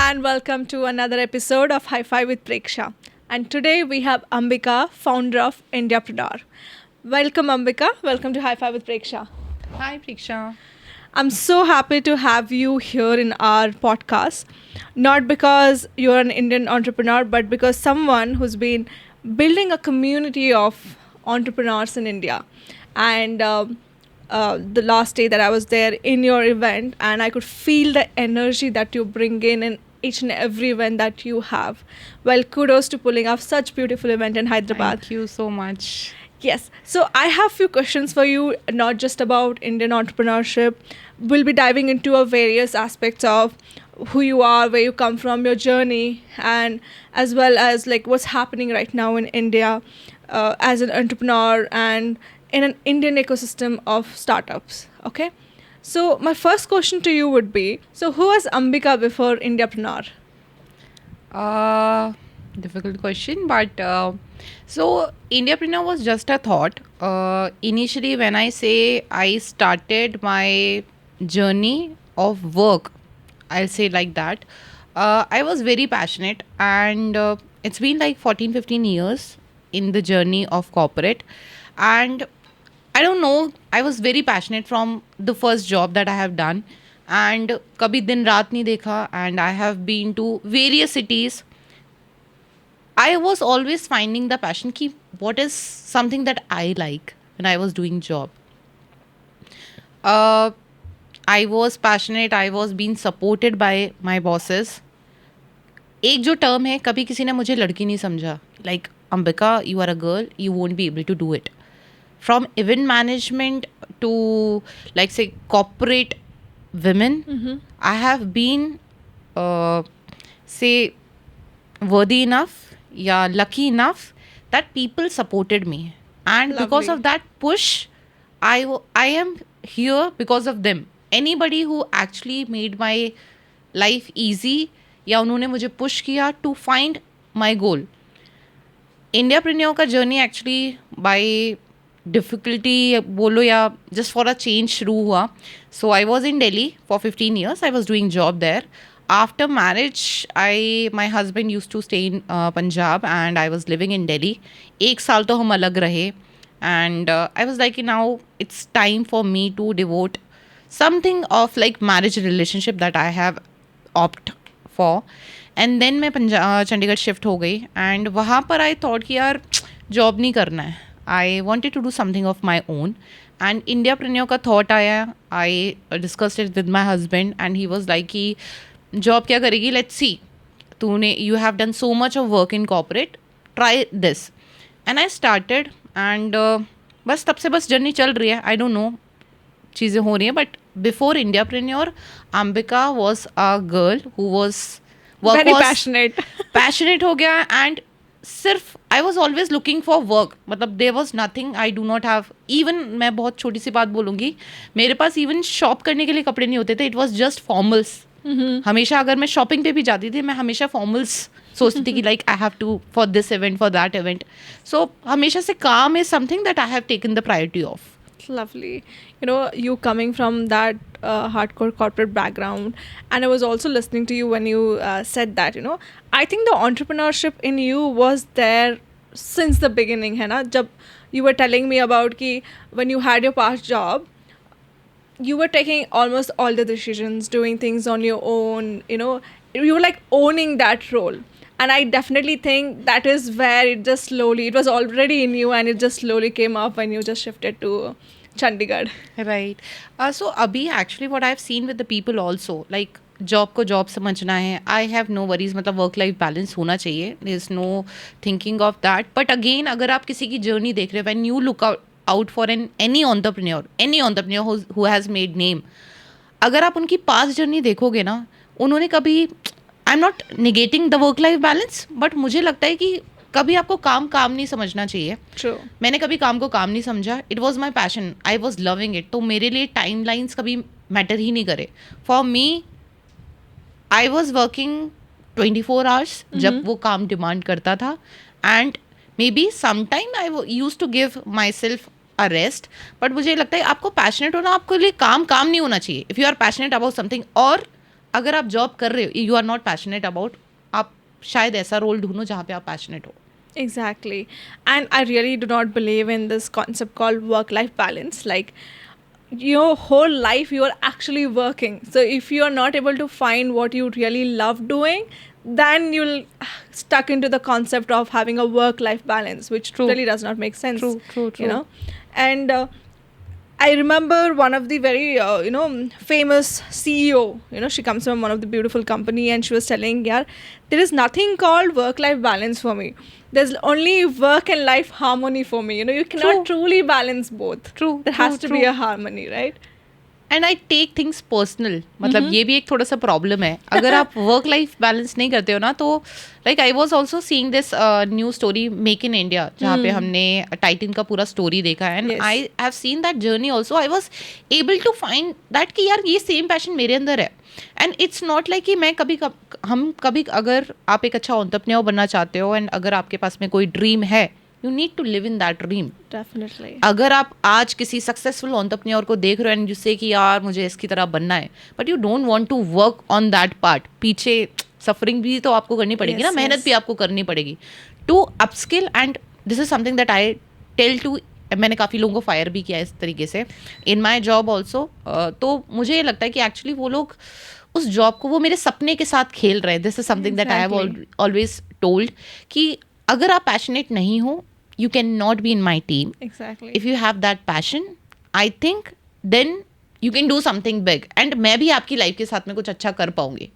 and welcome to another episode of High Five with Preksha. And today we have Ambika, founder of Indiapreneur. Welcome, Ambika. Welcome to High Five with Preksha. Hi, Priksha. I'm so happy to have you here in our podcast, not because you're an Indian entrepreneur, but because someone who's been building a community of entrepreneurs in India. And the last day that I was there in your event, and I could feel the energy that you bring in each and every event that you have. Well, kudos to pulling off such beautiful event in Hyderabad. Thank you so much. Yes. So I have few questions for you, not just about Indian entrepreneurship. We'll be diving into a various aspects of who you are, where you come from, your journey, and as well as like what's happening right now in India as an entrepreneur and in an Indian ecosystem of startups. Okay. So my first question to you would be: so who was Ambika before Indiapreneur? Uh, Difficult question, but so Indiapreneur was just a thought. Initially, when I say I started my journey of work, I'll say like that. I was very passionate, and it's been like 14, 15 years in the journey of corporate. And I don't know, I was very passionate from the first job that I have done. And kabhi din raat nahi dekha, and I have been to various cities. I was always finding the passion ki what is something that I like when I was doing job. Uh, I was passionate, I was being supported by my bosses. एक जो term है कभी किसी ने मुझे लड़की नहीं समझा like Ambika you are a girl you won't be able to do it from event management to like say corporate women I have been say worthy enough yeah lucky enough that people supported me and because Lovely. of that push I am here because of them anybody who actually made my life easy या उन्होंने मुझे push किया to find my गोल इंडियाप्रेन्योर का journey actually bye difficulty बोलो या just for a change शुरू हुआ so I was in Delhi for 15 years I was doing job there after marriage I my husband use to stay in Punjab and I was living in Delhi एक साल तो हम अलग रहे and I was like now it's time for me to devote something of like marriage relationship that I have opt for and then मैं Chandigarh shift हो गई and वहाँ पर आई थॉट कि यार जॉब नहीं करना है I wanted to do something of my own and Indiapreneur का थॉट आया I discussed it with my husband and he was like कि जॉब क्या करेगी लेट्स सी तूने you have done so much of work in corporate try this and I started and बस तब से bus journey चल रही है आई डोंट नो चीज़ें हो रही हैं but before Indiapreneur Ambika was a girl who was Very passionate. Passionate हो गया एंड सिर्फ I was always looking for work मतलब there was nothing I do not have even मैं बहुत छोटी सी बात बोलूँगी मेरे पास इवन शॉप करने के लिए कपड़े नहीं होते थे इट वॉज जस्ट फॉर्मल्स हमेशा अगर मैं शॉपिंग पे भी जाती थी मैं हमेशा फॉर्मल्स सोचती थी कि like I have to for this event for that event so हमेशा से काम is something that I have taken the priority of Lovely. You know, you coming from that hardcore corporate background, and I was also listening to you when you said that, you know, I think the entrepreneurship in you was there since the beginning, है ना? जब you were telling me about कि when you had your past job, you were taking almost all the decisions, doing things on your own, you know, you were like owning that role. And I definitely think that is where it just slowly, it was already in you and it just slowly came up when you just shifted to Chandigarh. Right so अभी actually what I have seen with the people also like job को job समझना है I have no worries मतलब work life balance होना चाहिए there is no thinking of that but again अगर आप किसी की जर्नी देख रहे हो when you look out for any entrepreneur who has made name अगर आप उनकी पास्ट जर्नी देखोगे ना उन्होंने कभी I am not negating the work life balance but मुझे लगता है कि कभी आपको काम नहीं समझना चाहिए True. मैंने कभी काम को काम नहीं समझा it was my passion I was loving it तो मेरे लिए टाइम लाइन्स कभी मैटर ही नहीं करे for me I was working 24 hours जब वो काम डिमांड करता था and maybe sometime I use to give myself a rest but मुझे लगता है आपको पैशनेट होना आपके लिए काम नहीं होना चाहिए if you are passionate about something और अगर आप जॉब कर रहे हो, you are not passionate about, आप शायद ऐसा रोल ढूंढो जहाँ पे आप पैशनेट हो. Exactly. And I really do not believe in this concept called work life balance. Like, your whole life you are actually working, so if you are not able to find what you really love doing, then you'll stuck into the concept of having a work life balance, which True. really does not make sense. True. You know. And I remember one of the very famous CEO. She comes from one of the beautiful company, and she was telling, "Yeah, there is nothing called work-life balance for me. There's only work and life harmony for me. You cannot truly balance both. True. There has to be a harmony, right?" And I take things personal, मतलब ये भी एक थोड़ा सा problem है. अगर आप work life balance नहीं करते हो ना, तो like I was also seeing this new story make in India, जहाँ पे हमने टाइटन का पूरा स्टोरी देखा है. And I have seen that journey also. I was able to find that कि यार ये सेम पैशन मेरे अंदर है. एंड इट्स नॉट लाइक कि मैं कभी अगर आप एक अच्छा एंटरप्रेन्योर बनना चाहते हो एंड अगर आपके पास में कोई ड्रीम है, you need to live in that dream. Definitely. अगर आप आज किसी सक्सेसफुल एंटरप्रेन्योर को देख रहे हो एंड जिससे कि यार मुझे इसकी तरह बनना है, but you don't want to work on that part, पीछे सफरिंग भी तो आपको करनी पड़ेगी ना, मेहनत भी आपको करनी पड़ेगी to upskill. And this is something that I tell to, मैंने काफ़ी लोगों को फायर भी किया इस तरीके से इन माई जॉब ऑल्सो. तो मुझे ये लगता है कि एक्चुअली वो लोग उस जॉब को वो मेरे सपने के साथ खेल रहे हैं. This is something that I have always told कि अगर आप पैशनेट नहीं हो, you cannot be in my team. Exactly. If you have that passion, I think then you can do something big. And मैं भी आपकी लाइफ के साथ में कुछ अच्छा कर पाऊंगी.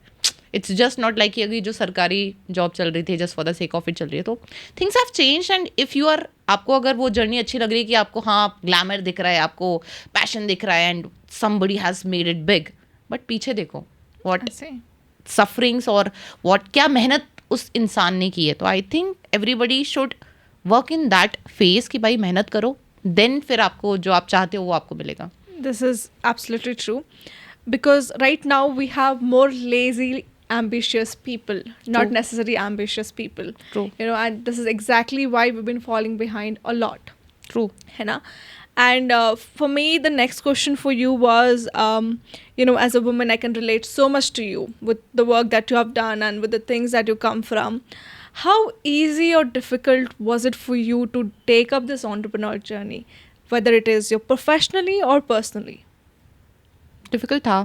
It's just not like कि अगर जो सरकारी जॉब चल रही थी just for the sake of it चल रही है, तो things have changed. And if you are, आपको अगर वो जर्नी अच्छी लग रही है कि आपको हाँ ग्लैमर दिख रहा है, आपको पैशन दिख रहा है, and somebody has made it big, but पीछे देखो what sufferings और what क्या मेहनत उस इंसान ने की है. तो I think everybody should work in that phase कि भाई मेहनत करो, देन फिर आपको जो आप चाहते हो वो आपको मिलेगा. This is absolutely true, because right now we have more lazy ambitious people, not necessarily ambitious people. True. And this is exactly why we've been falling behind a lot. True. है ना? And for me, the next question for you was, as a woman, I can relate so much to you with the work that you have done and with the things that you come from. How easy or difficult was it for you to take up this entrepreneurial journey, whether it is your professionally or personally? Difficult था,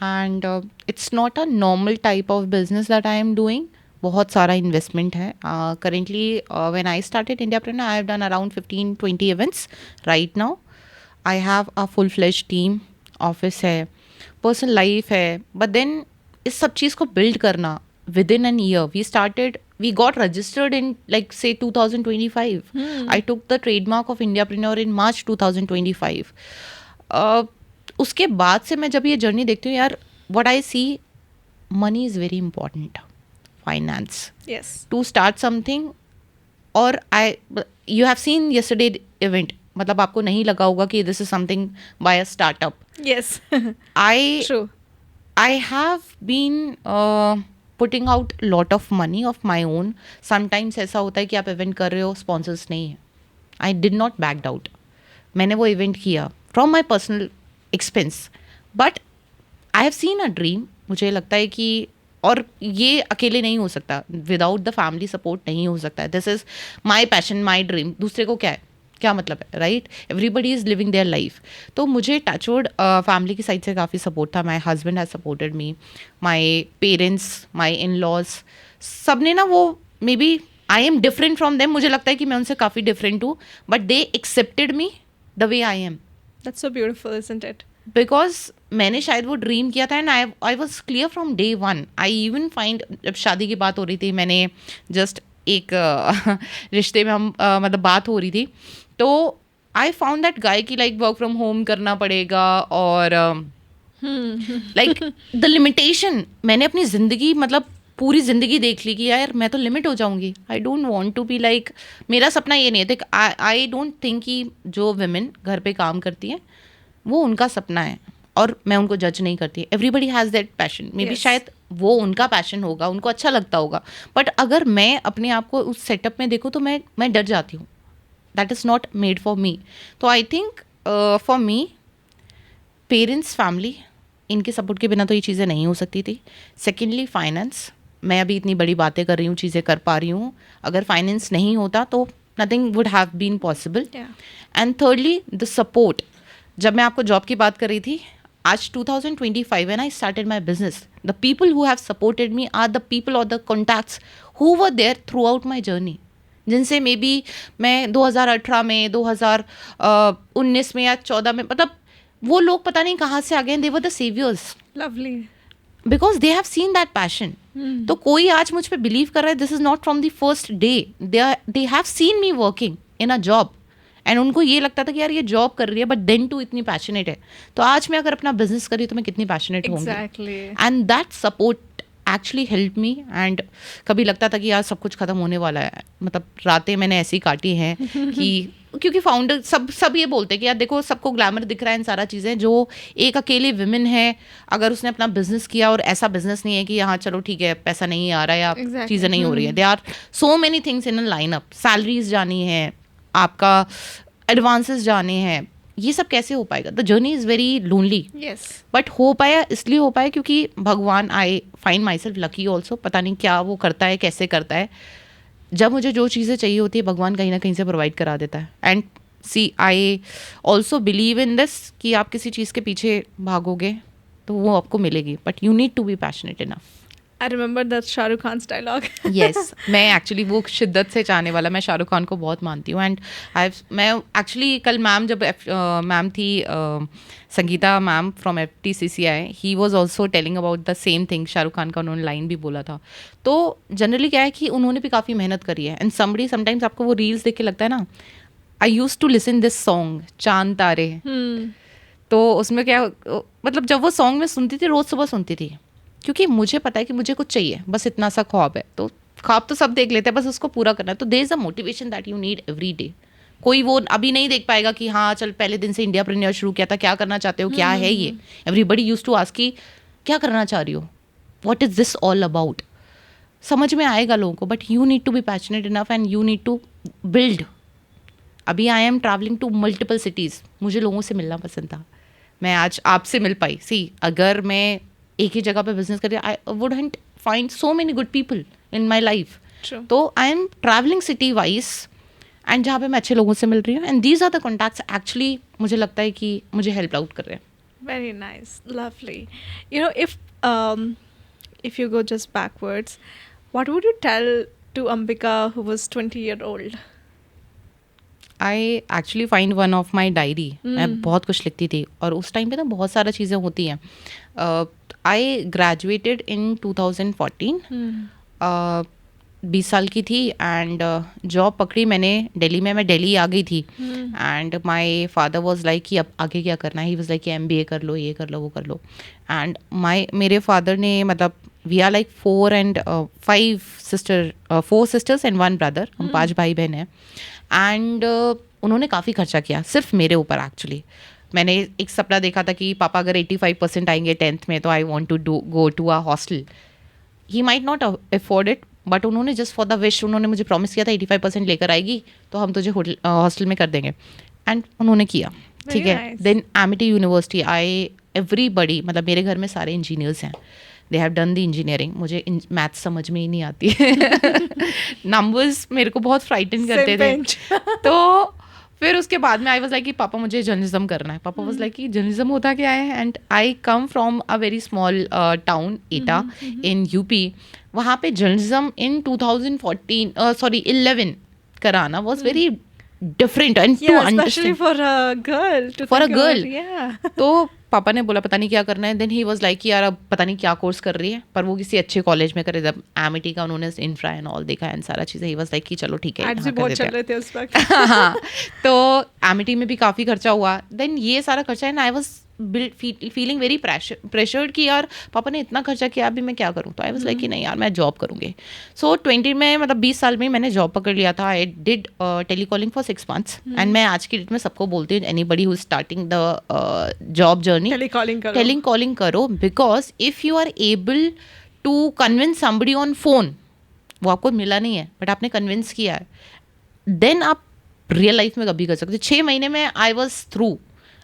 and it's not a normal type of business that I am doing. बहुत सारा investment है. Currently, when I started Indiapreneur, I have done around 15-20 events. Right now, I have a full-fledged team, office है, personal life है. But then इस सब चीज़ को build करना within an year. We got registered in like say 2025. I took the trademark of Indiapreneur in March 2025. उसके बाद से मैं जब ये जर्नी देखती हूँ यार, what I see, money is very important. Finance. Yes. To start something, और you have seen yesterday event, मतलब आपको नहीं लगा होगा कि this is something by a startup. Yes. True. I have been putting out lot of money of my own. Sometimes ऐसा होता है कि आप इवेंट कर रहे हो, स्पॉन्सर्स नहीं है. I did not backed out. मैंने वो इवेंट किया from my personal expense. But I have seen a dream. मुझे लगता है कि और ये अकेले नहीं हो सकता, विदाउट द फैमिली सपोर्ट नहीं हो सकता है. This is my passion, my dream. दूसरे को क्या है, क्या मतलब है, right? Everybody is living their life. तो मुझे टचवुड फैमिली की साइड से काफ़ी सपोर्ट था. My husband has supported me, my parents, my in laws, सब ने ना वो, maybe I am different from them, मुझे लगता है कि मैं उनसे काफ़ी डिफरेंट हूँ, but they accepted me the way I am. That's so beautiful, isn't it? Because मैंने शायद वो ड्रीम किया था and I was clear from day one. I even find, जब शादी की बात हो रही थी, मैंने जस्ट एक रिश्ते में हम मतलब बात हो रही थी, तो आई फाउंड दैट गाय की लाइक वर्क फ्रॉम होम करना पड़ेगा और लाइक द लिमिटेशन. मैंने अपनी ज़िंदगी, मतलब पूरी ज़िंदगी देख ली कि यार मैं तो लिमिट हो जाऊंगी. I don't want to be like, मेरा सपना ये नहीं है. आई डोंट थिंक कि जो वुमेन घर पे काम करती हैं वो उनका सपना है, और मैं उनको जज नहीं करती. Everybody has that passion. May be शायद वो उनका पैशन होगा, उनको अच्छा लगता होगा, बट अगर मैं अपने आप को उस सेटअप में देखूँ तो मैं डर जाती हूँ. That is not made for me. तो I think for me, parents, family, इनके सपोर्ट के बिना तो ये चीज़ें नहीं हो सकती थी. सेकेंडली फाइनेंस, मैं अभी इतनी बड़ी बातें कर रही हूँ, चीज़ें कर पा रही हूँ, अगर फाइनेंस नहीं होता तो nothing would have been possible. And thirdly the support. जब मैं आपको जॉब की बात कर रही थी, आज 2025 when I started my business, the people who have supported me are the people or the contacts who were there throughout my journey, जिनसे मे बी मैं 2018 में 2019 में या 14 में, मतलब वो लोग पता नहीं कहाँ से आ गए. They were the saviours Lovely. Because they have seen that passion. तो कोई आज मुझ पर बिलीव कर रहा है, this is not from the first day. They have seen me working in a job and उनको ये लगता था कि यार ये जॉब कर रही है बट देन टू इतनी पैशनेट है. तो आज मैं अगर अपना बिजनेस कर रही हूँ तो मैं कितनी पैशनेट होंगी. Exactly. And that support actually help me. And कभी लगता था कि यार सब कुछ खत्म होने वाला है, मतलब रातें मैंने ऐसी काटी हैं कि क्योंकि फाउंडर सब ये बोलते हैं कि यार देखो सबको ग्लैमर दिख रहा है इन सारा चीज़ें, जो एक अकेले विमेन है अगर उसने अपना बिजनेस किया और ऐसा बिजनेस नहीं है कि यहाँ चलो ठीक है पैसा नहीं आ रहा है या Exactly. चीज़ें नहीं हो रही है. They are so many things in a line up. Salaries जानी है, आपका एडवांसेस जाने हैं, ये सब कैसे हो पाएगा. The journey is very lonely. Yes. But हो पाया इसलिए हो पाया क्योंकि भगवान, I find my self lucky also. पता नहीं क्या वो करता है, कैसे करता है. जब मुझे जो चीज़ें चाहिए होती है भगवान कहीं ना कहीं से प्रोवाइड करा देता है. And see I also believe in this कि आप किसी चीज़ के पीछे भागोगे तो वो आपको मिलेगी, but you need to be passionate enough. I remember that Shah Rukh Khan's dialogue. Yes मैं एक्चुअली वो शिद्दत से चाहने वाला, मैं शाहरुख खान को बहुत मानती हूँ. एंड मैं एक्चुअली कल मैम जब मैम थी Sangeeta ma'am from FTCCI, he was also telling about the same thing. Shahrukh Khan का उन्होंने लाइन भी बोला था. तो जनरली क्या है कि उन्होंने भी काफ़ी मेहनत करी है. एंड समटाइम्स आपको वो रील्स देख के लगता है ना, I use to listen this song Chand Taare. तो उसमें क्या, मतलब जब वो सॉन्ग में सुनती थी, रोज़ सुबह सुनती थी, क्योंकि मुझे पता है कि मुझे कुछ चाहिए, बस इतना सा ख्वाब है. तो ख्वाब तो सब देख लेते हैं, बस उसको पूरा करना है. तो there is a motivation that you need every day. कोई वो अभी नहीं देख पाएगा कि हाँ चल पहले दिन से इंडियाप्रेन्योर शुरू किया था, क्या करना चाहते हो, क्या है ये. एवरीबडी यूज टू आस्क कि क्या करना चाह रही हो, what is this all about. समझ में आएगा लोगों को, but you need to be passionate enough and you need to build. अभी I am travelling to multiple cities. मुझे लोगों से मिलना पसंद था. मैं आज आपसे मिल पाई. सी अगर मैं एक ही जगह पे बिजनेस करिए, I wouldn't find so many good people in my life. तो I am travelling city wise and जहाँ पे मैं अच्छे लोगों से मिल रही हूँ. And these are the contacts actually मुझे लगता है कि मुझे हेल्प आउट कर रहे हैं. Very nice. Lovely. You know, if you go just backwards, what would you tell to Ambika who was 20-year-old? I actually find one of my diary. मैं बहुत कुछ लिखती थी और उस टाइम पे ना बहुत सारा चीज़ें होती हैं. I graduated in 2014. 20 साल की थी एंड जॉब पकड़ी मैंने दिल्ली में. मैं दिल्ली आ गई थी and my father was like कि अब आगे क्या करना है. ही वॉज लाइक कि MBA कर लो, ये कर लो, वो कर लो. एंड मेरे फादर ने, मतलब we are like 4 sisters and 1 brother. हम 5 भाई बहन हैं. एंड उन्होंने काफ़ी खर्चा किया सिर्फ मेरे ऊपर. एक्चुअली मैंने एक सपना देखा था कि पापा अगर 85% आएंगे 10th में तो I want to go to a hostel. He might not afford it, but उन्होंने जस्ट फॉर द विश उन्होंने मुझे प्रॉमिस किया था 85% लेकर आएगी तो हम तुझे हॉस्टल में कर देंगे. एंड उन्होंने किया. ठीक है. देन Amity यूनिवर्सिटी एवरीबडी, मतलब मेरे घर में सारे इंजीनियर्स हैं. They have done the engineering. मुझे मैथ्स समझ में ही नहीं आती है. नंबर्स मेरे को बहुत फ्राइटन करते थे. तो फिर उसके बाद में आई वॉज लाइक कि पापा मुझे जर्नलिज्म करना है. पापा वॉज लाइक कि जर्नलिज्म होता क्या है. And I come from a very small town Etah in UP. वहाँ पे जर्नलिज्म इन 2011 कराना was very different and to understand for a girl. तो पापा ने बोला पता नहीं क्या करना है. देन ही वाज लाइक कि यार अब पता नहीं क्या कोर्स कर रही है, पर वो किसी अच्छे कॉलेज में करे. जब Amity का उन्होंने इंफ्रा एंड ऑल देखा एंड सारा चीज़ें, ही वाज लाइक कि चलो ठीक है एड्स भी बहुत चल रहे थे उस वक्त. हाँ. तो Amity में भी काफ़ी खर्चा हुआ. देन ये सारा खर्चा है ना, I was feeling very pressured कि यार पापा ने इतना खर्चा किया, अभी मैं क्या करूँ. तो आई वाज लाइक कि नहीं यार मैं जॉब करूँगी. सो 20 में, मतलब 20 साल में मैंने जॉब पकड़ लिया था. I did telecalling for 6 months. And मैं आज की डेट में सबको बोलती हूँ, anybody who is starting the job journey, telecalling करो. Because if you are able to convince somebody on phone, वो आपको मिला नहीं है बट आपने कन्विंस किया है, देन आप रियल लाइफ में कभी कर सकते. 6 महीने में I was through.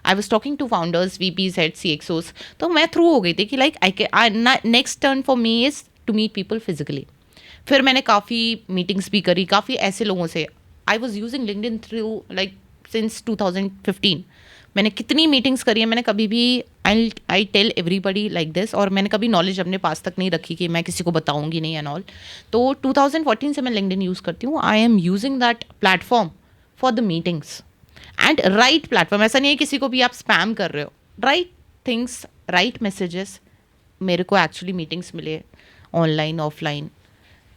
I was talking to founders, VPs, head, CXOs. तो मैं थ्रू हो गई थी कि like I next turn for me is to meet people physically. फिर मैंने काफ़ी मीटिंग्स भी करी काफ़ी ऐसे लोगों से. I was using LinkedIn through like since 2015. मैंने कितनी मीटिंग्स करी है. मैंने कभी भी I tell everybody like this, और मैंने कभी नॉलेज अपने पास तक नहीं रखी कि मैं किसी को बताऊंगी नहीं एंड ऑल. तो 2014 से मैं लिंक्डइन यूज़ करती हूँ. I am using that platform for the meetings and right platform. ऐसा नहीं है किसी को भी आप स्पैम कर रहे हो. Right things, right messages. मेरे को एक्चुअली मीटिंग्स मिले ऑनलाइन ऑफलाइन.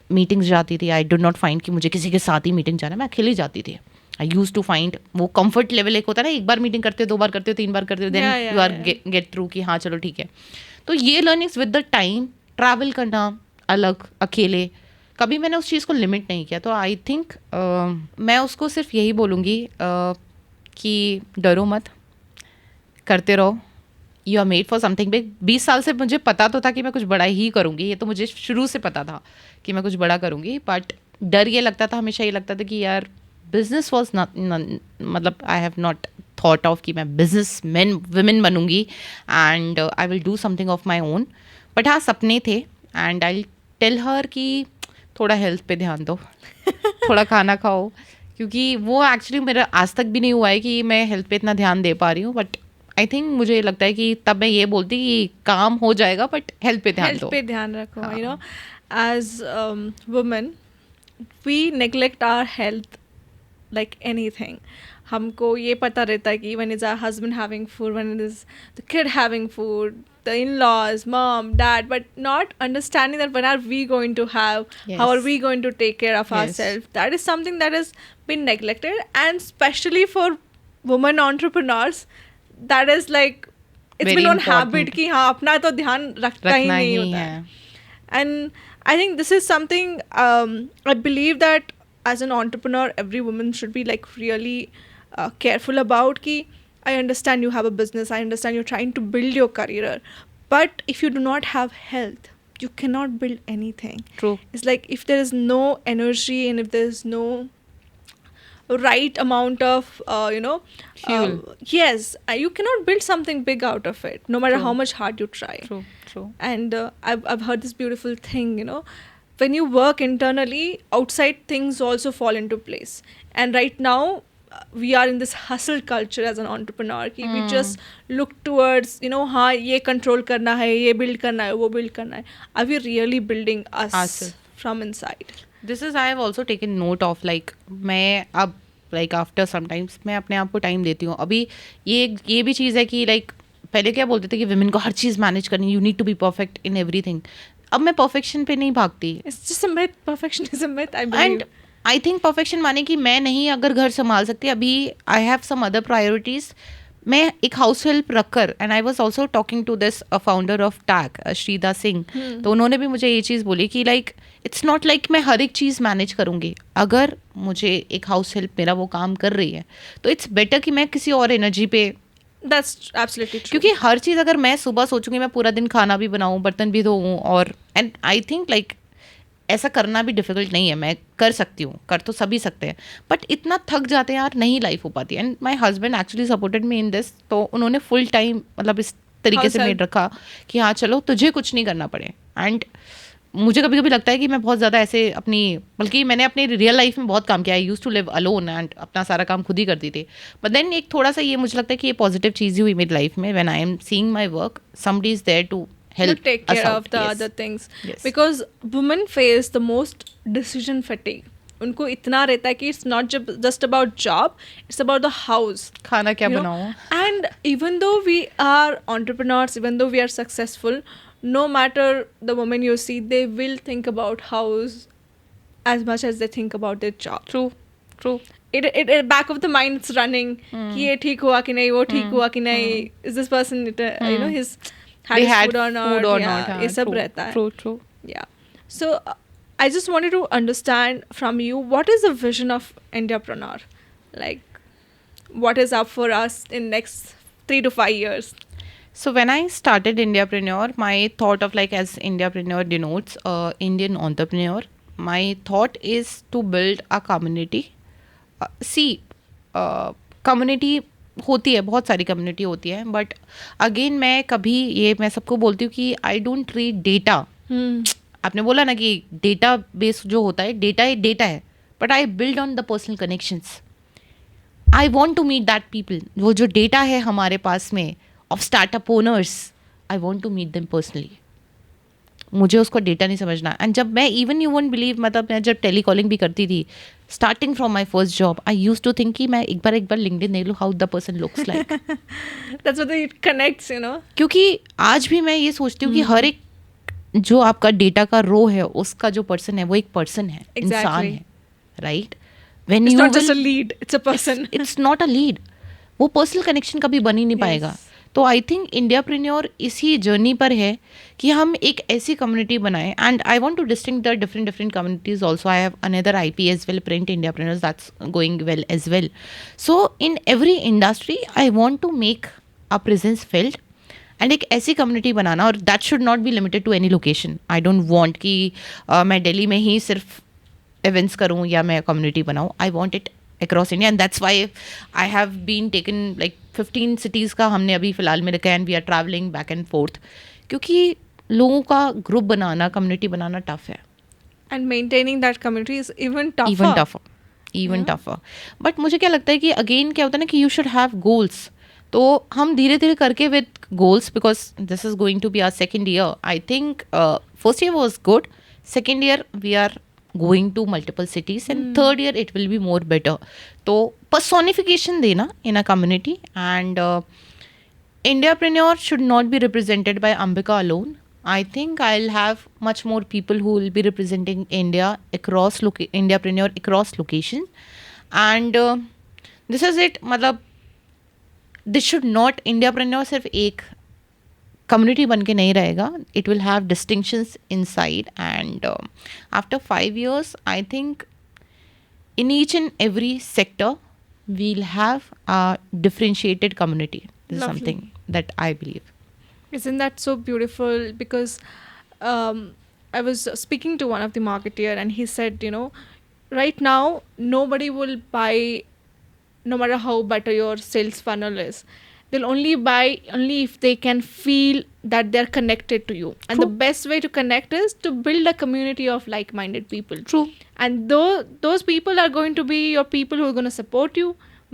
मीटिंग्स जाती थी, आई डिड नॉट फाइंड कि मुझे किसी के साथ ही मीटिंग जाना है, मैं अकेली जाती थी. आई यूज टू फाइंड वो कंफर्ट लेवल. एक होता है ना, एक बार मीटिंग करते हो, 2 बार करते हो, 3 बार करते हो, then you are get through कि हाँ चलो ठीक है. तो ये learnings with the time. Travel करना अलग, अकेले, कभी मैंने उस चीज़ को लिमिट नहीं किया. तो आई थिंक मैं उसको सिर्फ यही बोलूँगी कि डरो मत, करते रहो. You are made for something big. 20 साल से मुझे पता तो था कि मैं कुछ बड़ा ही करूँगी. ये तो मुझे शुरू से पता था कि मैं कुछ बड़ा करूँगी. बट डर ये लगता था, हमेशा ये लगता था कि यार बिजनेस वॉज नॉट, मतलब आई हैव नॉट थॉट ऑफ कि मैं बिजनेस मैन वुमेन बनूँगी and I will do something of my own. But हाँ, सपने थे. एंड आई टेल हर कि थोड़ा हेल्थ पे ध्यान दो, थोड़ा खाना खाओ, क्योंकि वो एक्चुअली मेरा आज तक भी नहीं हुआ है कि मैं हेल्थ पे इतना ध्यान दे पा रही हूँ. बट आई थिंक मुझे लगता है कि तब मैं ये बोलती कि काम हो जाएगा, बट हेल्थ पे ध्यान दो. हेल्थ पे ध्यान रखो. You know, as women we neglect our health like anything. हमको ये पता रहता है कि when is our husband having food, when is the kid having food, the in-laws, mom, dad, but not understanding that when are we going to have, how are Yes. we going to take care of Yes. ourselves. That is something that has been neglected, and especially for women entrepreneurs, that is like it's Very been on important. habit कि हाँ अपना तो ध्यान रखता ही रखना नहीं ही होता है. है. And I think this is something I believe that as an entrepreneur, every woman should be like really careful about. Ki I understand you have a business, I understand you're trying to build your career, but if you do not have health, you cannot build anything. True. It's like if there is no energy and if there is no right amount of Fuel. yes, you cannot build something big out of it, no matter True. how much hard you try. True. True. And I've heard this beautiful thing, you know, when you work internally, outside things also fall into place. And right now, we are in this hustle culture as an entrepreneur. Ki we just look towards, you know, हाँ ये control करना है, ये build करना है, वो build करना है. Are we really building us Ourselves. from inside? This is I have also taken note of, like मैं अब like after sometimes मैं अपने आप को टाइम देती हूँ. अभी ये भी चीज़ है कि like पहले क्या बोलते थे कि women को हर चीज़ मैनेज करनी, you need to be perfect in everything. अब मैं परफेक्शन पे नहीं भागती. It's just a myth. Perfection is a myth, I believe. And I think perfection माने कि मैं नहीं अगर घर संभाल सकती, अभी I have some other priorities. मैं एक हाउस हेल्प रखकर, and I was also talking to this founder of Tag, Shrida Singh. तो उन्होंने भी मुझे ये चीज़ बोली कि लाइक इट्स नॉट लाइक मैं हर एक चीज़ मैनेज करूँगी. अगर मुझे एक हाउस हेल्प मेरा वो काम कर रही है तो इट्स बेटर कि मैं किसी और एनर्जी पे. That's absolutely true. क्योंकि हर चीज़ अगर मैं सुबह सोचूंगी मैं पूरा दिन खाना भी बनाऊँ, बर्तन भी धोऊँ, और एंड आई थिंक लाइक ऐसा करना भी डिफिकल्ट नहीं है. मैं कर सकती हूँ, कर तो सभी सकते हैं, बट इतना थक जाते हैं यार, नहीं लाइफ हो पाती. And my husband actually supported me in this. तो उन्होंने फुल टाइम मतलब इस तरीके से मेड रखा कि हाँ चलो तुझे कुछ नहीं करना पड़े. एंड मुझे कभी कभी लगता है कि मैं बहुत ज़्यादा ऐसे अपनी, बल्कि मैंने अपनी रियल लाइफ में बहुत काम किया. I use to live alone and अपना सारा काम खुद ही करती थी. बट देन एक थोड़ा सा ये मुझे लगता है कि ये पॉजिटिव चीज़ ही हुई मेरी लाइफ में. When I am seeing my work, somebody is there to help to take us care out. of the Yes. other things. Yes. Because women face the most decision fatigue. उनको इतना रहता है कि it's not just about job, it's about the house. खाना क्या you know? बनाऊँ. And even though we are entrepreneurs, even though we are successful, no matter the woman you see, they will think about house as much as they think about their job. True. True. It back of the mind it's running कि ये ठीक हुआ कि नहीं, वो ठीक हुआ कि नहीं, is this person you know his They had had food or not, yeah, हाँ, ये सब true, रहता है. True. True. Yeah. So I just wanted to understand from you, what is the vision of Indiapreneur? Like, what is up for us in next 3 to 5 years? So when I started Indiapreneur, my thought of like, as Indiapreneur denotes Indian entrepreneur, my thought is to build a community. See, community होती है, बहुत सारी community होती है, but again मैं सबको बोलती हूँ कि आई डोंट ट्रीट डेटा. आपने बोला ना कि डेटा बेस जो होता है, डेटा है, but I build on the personal connections. I want to meet that people. वो जो डेटा है हमारे पास में of startup owners, I want to meet them personally. मुझे उसको डेटा नहीं समझना. एंड जब मैं इवन यू वोंट बिलीव, मतलब मैं जब टेली कॉलिंग भी करती थी, starting from my first job, I use to think कि मैं एक बार लिंक्डइन देख लूँ how the person looks like. That's what it connects, you know. क्योंकि आज भी मैं ये सोचती हूँ कि हर एक जो आपका डेटा का रो है, उसका जो पर्सन है वो एक पर्सन है, इंसान है, right? When It's you not just a will- lead, it's a person. It's not a lead. वो पर्सनल कनेक्शन कभी बन ही नहीं पाएगा. तो आई थिंक इंडियाप्रेन्योर इसी जर्नी पर है कि हम एक ऐसी कम्युनिटी बनाएं. And I want to distinguish the different communities also. I have another IP as well, print Indiapreneurs, that's going well as well. So in every industry I want to make a presence felt and एक ऐसी कम्युनिटी बनाना. और that should not be limited to any location. I don't want कि मैं दिल्ली में ही सिर्फ events करूँ या मैं कम्युनिटी बनाऊँ. I want it across India, and that's why I have been taken like 15 cities का हमने अभी फ़िलहाल में रखा है, and we are traveling back and forth, क्योंकि लोगों का ग्रुप बनाना, कम्युनिटी बनाना टफ है. And maintaining that community is even tougher. Even tougher. But मुझे क्या लगता है कि अगेन क्या होता है ना कि you should have goals. तो हम धीरे धीरे करके with goals, because this is going to be our second year. I think first year was good. Second year we are going to multiple cities, and third year it will be more better. तो personification देना in a community, and Indiapreneur should not be represented by Ambika alone. I think I'll have much more people who will be representing India across Indiapreneur across location, and this is it. मतलब this should not, Indiapreneur सिर्फ एक community बन के नहीं रहेगा. It will have distinctions inside, and after 5 years I think in each and every sector will have a differentiated community. This is Lovely. Something that I believe. Isn't that so beautiful? Because I was speaking to one of the marketeer, and he said, you know, right now nobody will buy, no matter how better your sales funnel is. They'll only buy only if they can feel that they're connected to you. And the True. best way to connect is to build a community of like-minded people. True. And those people are going to be your people who are going to support you,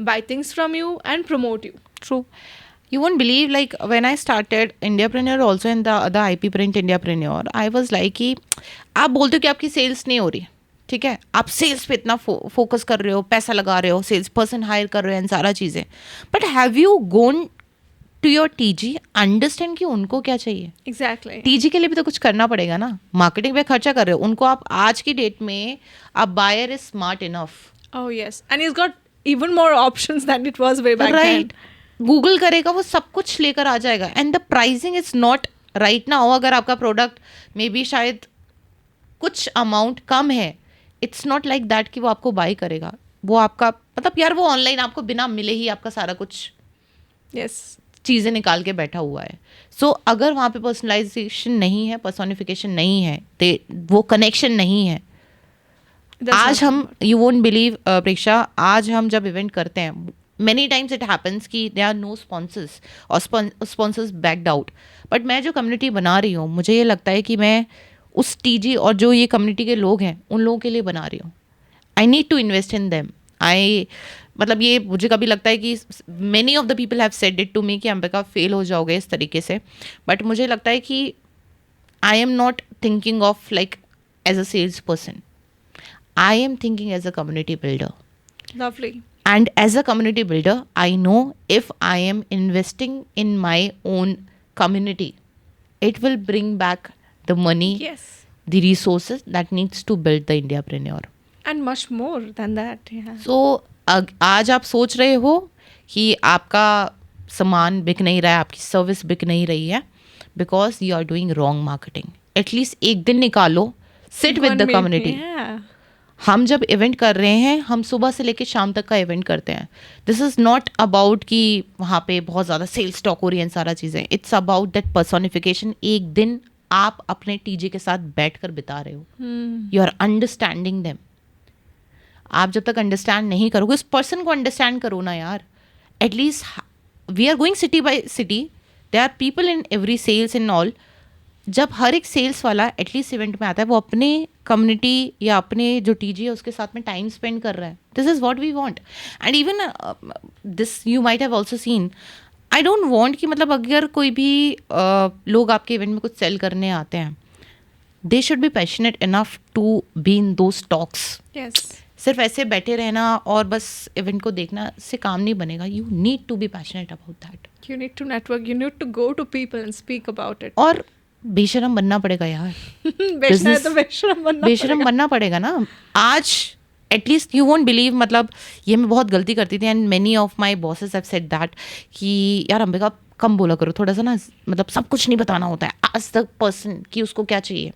buy things from you, and promote you. True. You won't believe, like when I started Indiapreneur also in the other IP print Indiapreneur, I was like कि आप बोलते हो कि आपकी sales नहीं हो रही, ठीक है, आप सेल्स पे इतना फोकस कर रहे हो, पैसा लगा रहे हो, सेल्स पर्सन हायर कर रहे हो, एंड सारा चीज़ें, but have you gone to your TG, understand कि उनको क्या चाहिए. Exactly. TG के लिए भी तो कुछ करना पड़ेगा ना. मार्केटिंग पे खर्चा कर रहे हो, उनको आप आज की डेट में आप buyer is smart enough. Oh yes. And he's got even more options than it was way back right. then. Google करेगा, वो सब कुछ लेकर आ जाएगा. And the pricing is not right now. अगर आपका प्रोडक्ट मे बी शायद कुछ अमाउंट कम है, इट्स नॉट लाइक दैट कि वो आपको बाय करेगा. वो आपका मतलब यार वो ऑनलाइन आपको बिना मिले ही आपका सारा कुछ Yes. चीज़ें निकाल के बैठा हुआ है. सो अगर वहाँ पे पर्सनलाइजेशन नहीं है, पर्सोनिफिकेशन नहीं है, वो कनेक्शन नहीं है. That's आज not हम, यू वोंट बिलीव प्रेक्षा, आज हम जब इवेंट करते हैं, मेनी टाइम्स इट हैपन्स कि दे आर नो स्पॉन्सर्स और स्पॉन्सर्स बैकड आउट. बट मैं जो कम्युनिटी बना रही हूँ, मुझे ये लगता है कि मैं उस TG और जो ये कम्युनिटी के लोग हैं उन लोगों के लिए बना रही हूँ. I need to invest in them. मतलब ये मुझे कभी लगता है कि many of the people have said it to me कि अंबिका फेल हो जाओगे इस तरीके से. बट मुझे लगता है कि I am not thinking of like as a sales person. I am thinking as a community builder. lovely. And as a community builder, I know if I am investing in my own community, it will bring back the money, Yes. the resources that needs to build the Indiapreneur. And much more than that. Yeah. So, आज आप सोच रहे हो कि आपका सामान बिक नहीं रहा है, आपकी सर्विस बिक नहीं रही है, because you are doing wrong marketing. At least एक दिन निकालो, sit with One the minute, community. Yeah. हम जब इवेंट कर रहे हैं, हम सुबह से लेकर शाम तक का इवेंट करते हैं. दिस इज़ नॉट अबाउट कि वहाँ पे बहुत ज़्यादा सेल्स टॉक हो रही है, सारा चीज़ें. It's about that personification. एक दिन आप अपने TG के साथ बैठ कर बिता रहे हो. You are understanding them. आप जब तक अंडरस्टैंड नहीं करोगे, उस पर्सन को अंडरस्टैंड करो ना यार. at least we are going city by city. There are people in every sales and all. जब हर एक सेल्स वाला एटलीस्ट इवेंट में आता है, वो अपने कम्युनिटी या अपने जो टीजी है उसके साथ में टाइम स्पेंड कर रहा है. This is what we want. And even this you might have also seen. I don't want कि मतलब अगर कोई भी लोग आपके इवेंट में कुछ सेल करने आते हैं, they should be passionate enough to be in those talks. Yes. सिर्फ ऐसे बैठे रहना और बस इवेंट को देखना से काम नहीं बनेगा. You need to be passionate about that. You need to network. You need to go to people and speak about it. और बेशरम बनना पड़ेगा यार. बेचना है तो बेशरम बनना बेशरम बनना पड़ेगा ना. आज एटलीस्ट यू वोंट बिलीव, मतलब ये मैं बहुत गलती करती थी and many of my bosses have said that कि यार अंबिका कम बोला करो थोड़ा सा ना, मतलब सब कुछ नहीं बताना होता है. आज तक पर्सन कि उसको क्या चाहिए.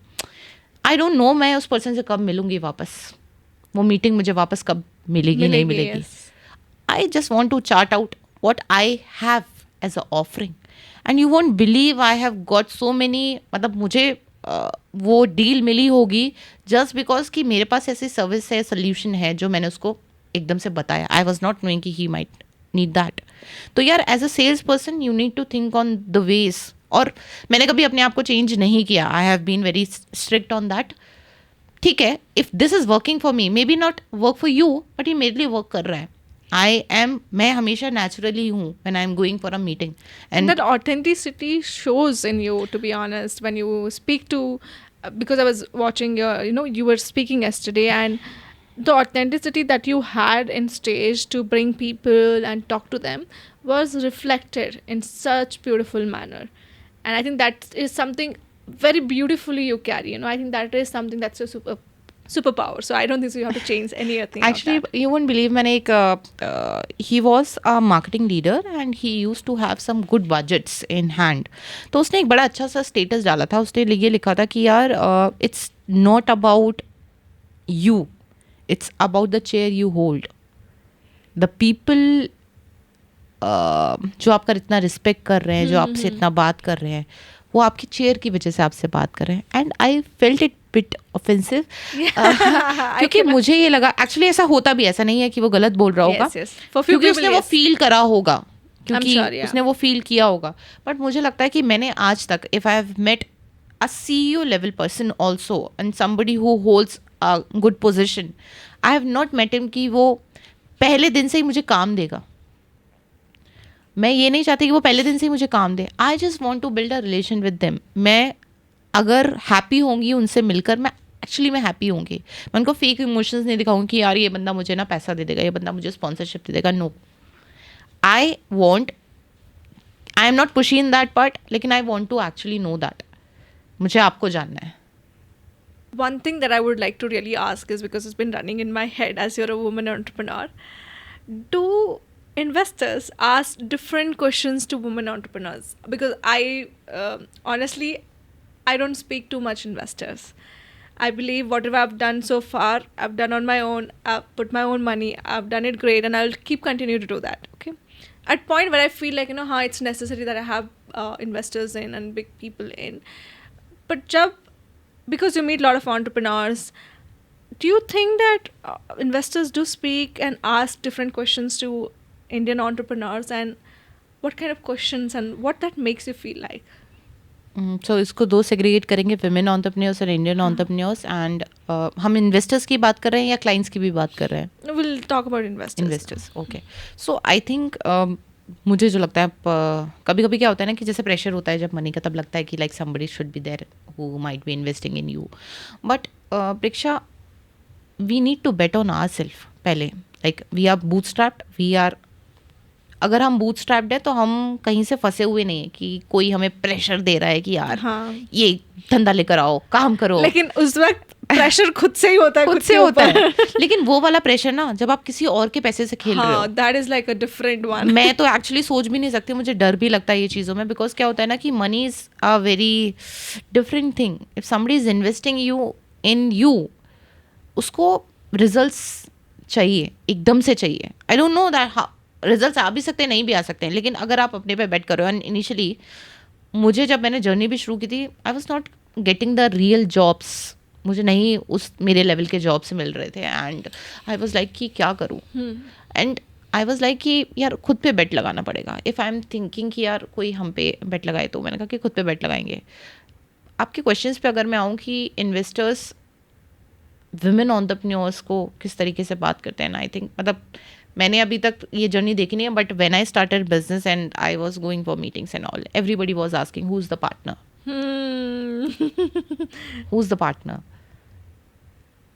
आई डोंट नो मैं उस पर्सन से कब मिलूंगी वापस, वो मीटिंग मुझे वापस कब मिलेगी नहीं मिलेगी. yes. I just want to chart out what I have as an offering. And you won't believe I have got so many, मतलब मुझे वो डील मिली होगी just because कि मेरे पास ऐसी सर्विस है, सोल्यूशन है जो मैंने उसको एकदम से बताया. I was not knowing कि he might need that. तो यार as a sales person you need to think on the ways. और मैंने कभी अपने आप को चेंज नहीं किया. I have been very strict on that. ठीक है, if this is working for me, maybe not work for you, but ये मेरे लिए वर्क कर रहा है. मैं हमेशा नेचुरली हूँ when I'm going for a meeting. And that authenticity shows in you, to be honest, when you speak to, because I was watching your, you were speaking yesterday, and the authenticity that you had in stage to bring people and talk to them was reflected in such beautiful manner. And I think that is something very beautifully you carry. I think that is something that's a superpower. So I don't think so you have to change anything. Actually, you won't believe, मैंने एक he was a marketing leader and he used to have some good budgets in hand. तो उसने एक बड़ा अच्छा सा status डाला था. उसने ये लिखा था कि यार it's not about you, it's about the chair you hold. The people जो आपका इतना रिस्पेक्ट कर रहे हैं, जो आपसे इतना बात कर रहे हैं, वो आपकी चेयर की वजह से आपसे बात कर रहे हैं. And I felt it bit offensive क्योंकि मुझे ये लगा, एक्चुअली ऐसा होता भी, ऐसा नहीं है कि वो गलत बोल रहा होगा, क्योंकि उसने वो फील करा होगा, क्योंकि उसने वो फील किया होगा. बट मुझे लगता है कि मैंने आज तक, if I have met a CEO level person also and somebody who holds a good position, I have not met him कि वो पहले दिन से ही मुझे काम देगा. मैं ये नहीं चाहती कि वो पहले दिन से ही मुझे काम दे. I just want to build a relation with them. मैं अगर हैप्पी होंगी उनसे मिलकर, मैं हैप्पी होंगी. मैं उनको फेक इमोशंस नहीं दिखाऊंगी कि यार ये बंदा मुझे ना पैसा दे देगा, ये बंदा मुझे स्पॉन्सरशिप दे देगा. No, I am not pushy in that part, लेकिन I want to actually know that. मुझे आपको जानना है. One thing that I would like to really ask is, because it's been running in my head as you're a woman entrepreneur, do investors ask different questions to women entrepreneurs? Because honestly, I don't speak to much investors. I believe whatever I've done so far, I've done on my own. I've put my own money. I've done it great, and I'll keep continue to do that. Okay. At point where I feel like it's necessary that I have investors in and big people in. But because you meet a lot of entrepreneurs, do you think that investors do speak and ask different questions to Indian entrepreneurs, and what kind of questions and what that makes you feel like? So इसको दो segregate करेंगे, women entrepreneurs और Indian entrepreneurs. And हम investors की बात कर रहे हैं या क्लाइंट्स की भी बात कर रहे हैं? We'll talk about investors. Okay. So I think मुझे जो लगता है, कभी कभी क्या होता है ना कि जैसे प्रेशर होता है जब मनी का, तब लगता है कि like somebody should be there who might be investing in you. But Preksha, we need to bet on ourselves पहले. लाइक वी आर बूटस्ट्रैप्ड, अगर हम बूटस्ट्रैप्ड है तो हम कहीं से फंसे हुए नहीं है कि कोई हमें प्रेशर दे रहा है कि यार ये धंधा लेकर आओ, काम करो. लेकिन उस वक्त प्रेशर खुद से ही होता है, खुद से होता है. लेकिन वो वाला प्रेशर ना, जब आप किसी और के पैसे से खेल रहे हो, that is like a different one. मैं तो एक्चुअली सोच भी नहीं सकती, मुझे डर भी लगता है ये चीज़ों में. बिकॉज क्या होता है ना कि money is a very different thing. If somebody is investing in you, उसको रिजल्ट्स चाहिए, एकदम से चाहिए. I don't know that results आ भी सकते हैं, नहीं भी आ सकते हैं, लेकिन अगर आप अपने पे बेट करो. एंड इनिशियली मुझे, जब मैंने जर्नी भी शुरू की थी, I was not getting the real jobs. मुझे नहीं उस मेरे लेवल के जॉब्स मिल रहे थे. एंड आई वॉज लाइक कि क्या करूँ. एंड आई वॉज लाइक कि यार खुद पे बेट लगाना पड़ेगा. इफ़ आई एम थिंकिंग कि यार कोई हम पे बेट लगाए, तो मैंने कहा कि खुद पे बेट लगाएंगे. आपके क्वेश्चंस पे अगर मैं आऊँ कि इन्वेस्टर्स विमेन एंटरप्रेन्योर्स को किस तरीके से बात करते हैं, आई थिंक मतलब मैंने अभी तक ये जर्नी देखी नहीं है, but when I started business and I was going for meetings and all, everybody was asking who is the partner, who is the partner.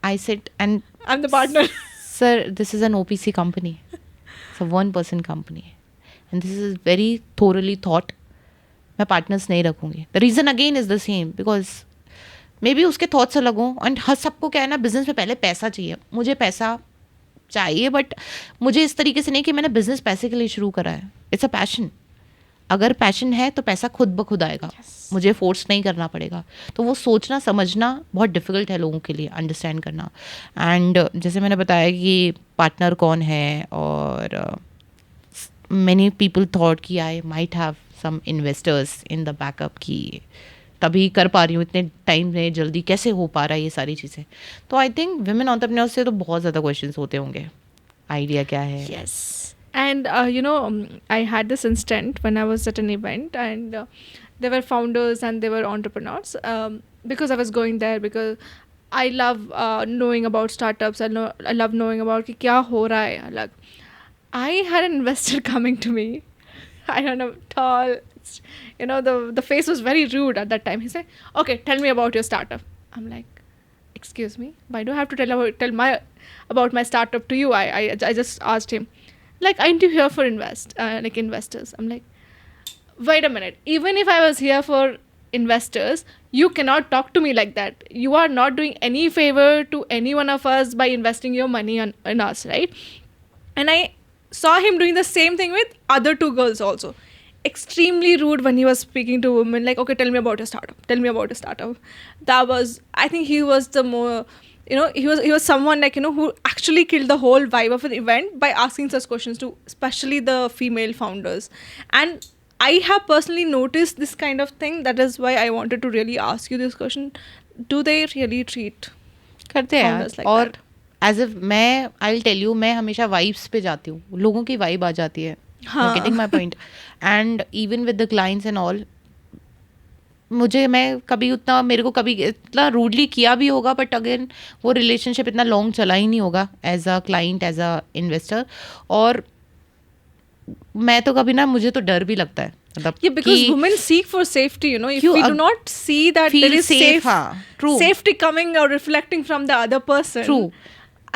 I said and I'm the partner. sir, this is an OPC company. It's a one person company and this is very thoroughly thought. मैं partners नहीं रखूँगी. The reason again is the same, because may be उसके thoughts अलग हों. And हर सबको क्या है ना, बिजनेस में पहले पैसा चाहिए. मुझे पैसा चाहिए, बट मुझे इस तरीके से नहीं कि मैंने बिजनेस पैसे के लिए शुरू करा है. It's a passion. अगर पैशन है तो पैसा खुद ब खुद आएगा. मुझे फोर्स नहीं करना पड़ेगा. तो वो सोचना समझना बहुत डिफ़िकल्ट है लोगों के लिए, अंडरस्टैंड करना. एंड जैसे मैंने बताया कि पार्टनर कौन है, और मैनी पीपल थॉट कि I might have some investors in the backup, की तभी कर पा रही हूँ इतने टाइम में, जल्दी कैसे हो पा रहा है ये सारी चीज़ें. तो आई थिंक विमेन एंटरप्रेन्योर्स से तो बहुत ज़्यादा क्वेश्चंस होते होंगे, आइडिया क्या है. Yes. And I had this instant when I was at an event, and there were founders and there were entrepreneurs, because I was going there because I love knowing about startups. I love knowing about कि क्या हो रहा है अलग. I had an investor coming to me. I don't know, tall. The face was very rude at that time. He said, "Okay, tell me about your startup." I'm like, "Excuse me, why do I have to tell about my startup to you?" I just asked him, like, aren't you here for investors? I'm like, wait a minute. Even if I was here for investors, you cannot talk to me like that. You are not doing any favor to any one of us by investing your money in us, right? And I saw him doing the same thing with other two girls also. Extremely rude when he was speaking to women, like, okay, tell me about your startup. Tell me about your startup. That was, I think he was the more, he was someone like, who actually killed the whole vibe of the event by asking such questions to especially the female founders. And I have personally noticed this kind of thing. That is why I wanted to really ask you this question. Do they really treat करते हैं founders like और that? As if मैं I tell you, मैं हमेशा vibes पे जाती हूँ, लोगों की वाइब आ जाती है. Getting my point. And even with the clients and all, मैं कभी उतना, मेरे को कभी इतना रूडली किया भी होगा, बट अगेन वो रिलेशनशिप इतना लॉन्ग चला ही नहीं होगा as a client, as a investor. और मैं तो कभी ना, मुझे तो डर भी लगता है, मतलब Yeah, because women seek for safety, if You we do not see that feel there is safe, हाँ, true. safety coming or reflecting from the other person. True.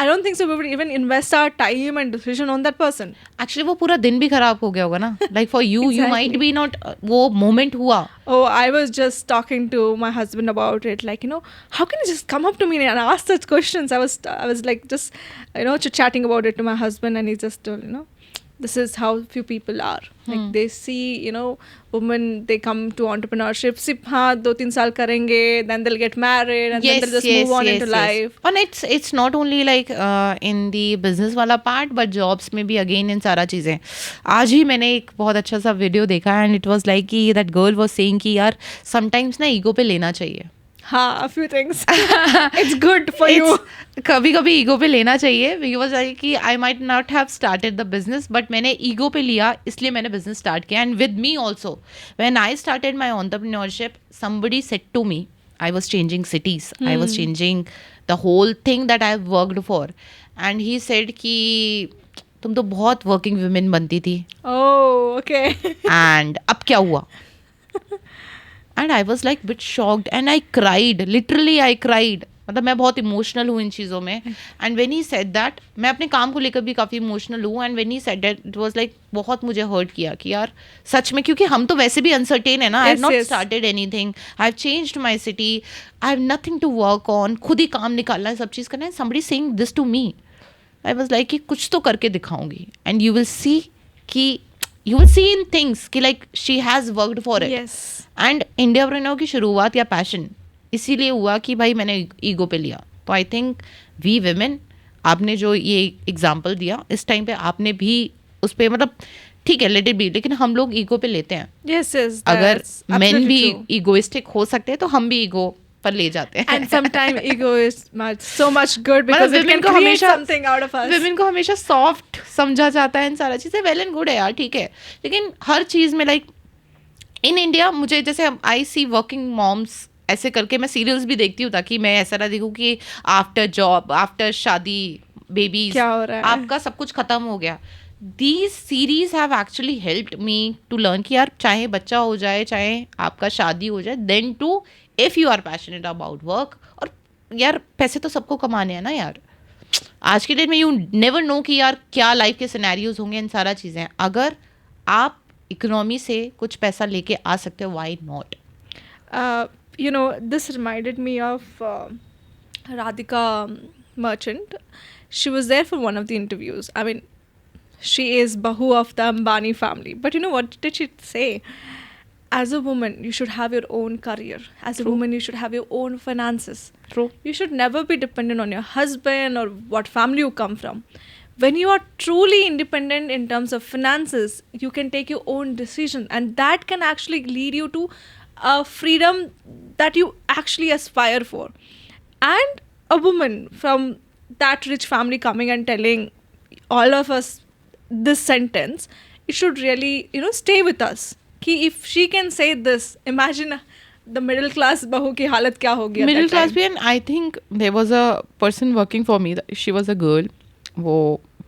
I don't think so we would even invest our time and decision on that person. Actually वो पूरा दिन भी खराब हो गया होगा ना. Like for you might be not, वो मोमेंट हुआ. Oh, I was just talking to my husband about it. Like, how can you just come up to me and ask such questions? I was like just, chit-chatting about it to my husband, and he just told, this is how few people are. Like they see, women, they come to entrepreneurship. सिर्फ हाँ 2-3 साल करेंगे, then they'll get married, and then they'll just move on into life. And it's not only like in the business वाला part, but jobs में भी again इन सारा चीज़ें. आज ही मैंने एक बहुत अच्छा सा वीडियो देखा, and it was like कि that girl was saying कि यार sometimes ना ईगो पे लेना चाहिए. हाँ, a few things. It's good for you. कभी कभी ईगो पे लेना चाहिए. बिकॉज कि I might not have started the business, but मैंने ईगो पे लिया, इसलिए मैंने बिजनेस स्टार्ट किया. And with me also, when I started my entrepreneurship, somebody said to me, I was changing cities, I was changing the whole thing that I worked for, and he said कि तुम तो बहुत working women बनती थी. Oh, okay. And अब क्या हुआ? And I was like bit shocked and I cried, literally I cried. मतलब मैं बहुत इमोशनल हूँ इन चीज़ों में. And when he said that, मैं अपने काम को लेकर भी काफ़ी इमोशनल हूँ. And when he said that, it was like बहुत मुझे हर्ट किया कि यार सच में, क्योंकि हम तो वैसे भी अनसर्टेन है ना. I have not started anything, I have changed my city, I have nothing to work on, खुद ही काम निकालना है, सब चीज़ करना है. Somebody saying this to me, I was like कि कुछ तो करके दिखाऊंगी. एंड यू विल सी कि you will see in things कि like she has worked for it. Yes. And इंडियाप्रेन्योर की शुरुआत या पैशन इसीलिए हुआ कि भाई मैंने ईगो पे लिया. तो आई थिंक वी विमेन, आपने जो ये एग्जाम्पल दिया, इस टाइम पे आपने भी उस पर, मतलब ठीक है लेट इट बी, लेकिन हम लोग ईगो पे लेते हैं. Yes, अगर that's मेन absolutely भी true. ईगोइस्टिक हो सकते हैं तो हम भी ईगो पर ले जाते हैं. And sometimes ego is so much good because it women can को create हमेशा- something out of us. Women को हमेशा सॉफ्ट समझा जाता है इन सारा चीज़ें. वेल एंड गुड है यार, ठीक है, लेकिन हर चीज़ में लाइक इन इंडिया मुझे जैसे आई सी वर्किंग मॉम्स ऐसे करके मैं सीरियल्स भी देखती हूँ ताकि मैं ऐसा ना देखूँ कि आफ्टर जॉब, आफ्टर शादी, बेबीज, क्या हो रहा है? आपका सब कुछ खत्म हो गया. These series have actually helped me to learn कि यार चाहे बच्चा हो जाए, चाहे आपका शादी हो जाए, then too if you are passionate about work. और यार पैसे तो सबको कमाने हैं ना यार. आज के डेट में यू नेवर नो कि यार क्या लाइफ के सिनेरियोज होंगे. इन सारा चीज़ें अगर आप इकोनॉमी से कुछ पैसा लेके आ सकते हो, why not. You know, this reminded me of Radhika Merchant. She was there for one of the interviews. I mean, she is Bahu of the Ambani family. But you know, what did she say? As a woman, you should have your own career. As a True. woman, you should have your own finances. True. You should never be dependent on your husband or what family you come from. When you are truly independent in terms of finances, you can take your own decision, and that can actually lead you to a freedom that you actually aspire for. And a woman from that rich family coming and telling all of us this sentence, it should really, you know, stay with us. Ki if she can say this, imagine the middle class bahu ki halat kya hogi. Middle class भी. And I think there was a person working for me, she was a girl. वो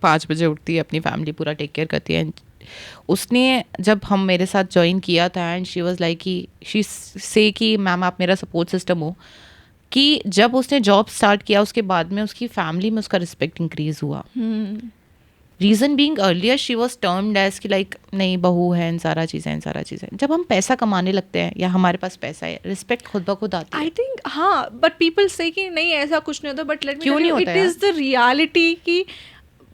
5 बजे उठती है, अपनी family पूरा take care करती है. उसने जब हम मेरे साथ ज्वाइन किया था एंड शी वाज लाइक कि शी से कि मैम आप मेरा सपोर्ट सिस्टम हो, कि जब उसने जॉब स्टार्ट किया उसके बाद में उसकी फैमिली में उसका रिस्पेक्ट इंक्रीज हुआ. Reason being earlier she was termed as कि लाइक नहीं बहू है, इन सारा चीज़ें. जब हम पैसा कमाने लगते हैं या हमारे पास पैसा है, रिस्पेक्ट खुद ब खुद आती है. आई थिंक हाँ, बट पीपल से कि नहीं ऐसा कुछ नहीं होता, बट लेट मी क्यों टेल नहीं यू, होता इट इज द रियलिटी कि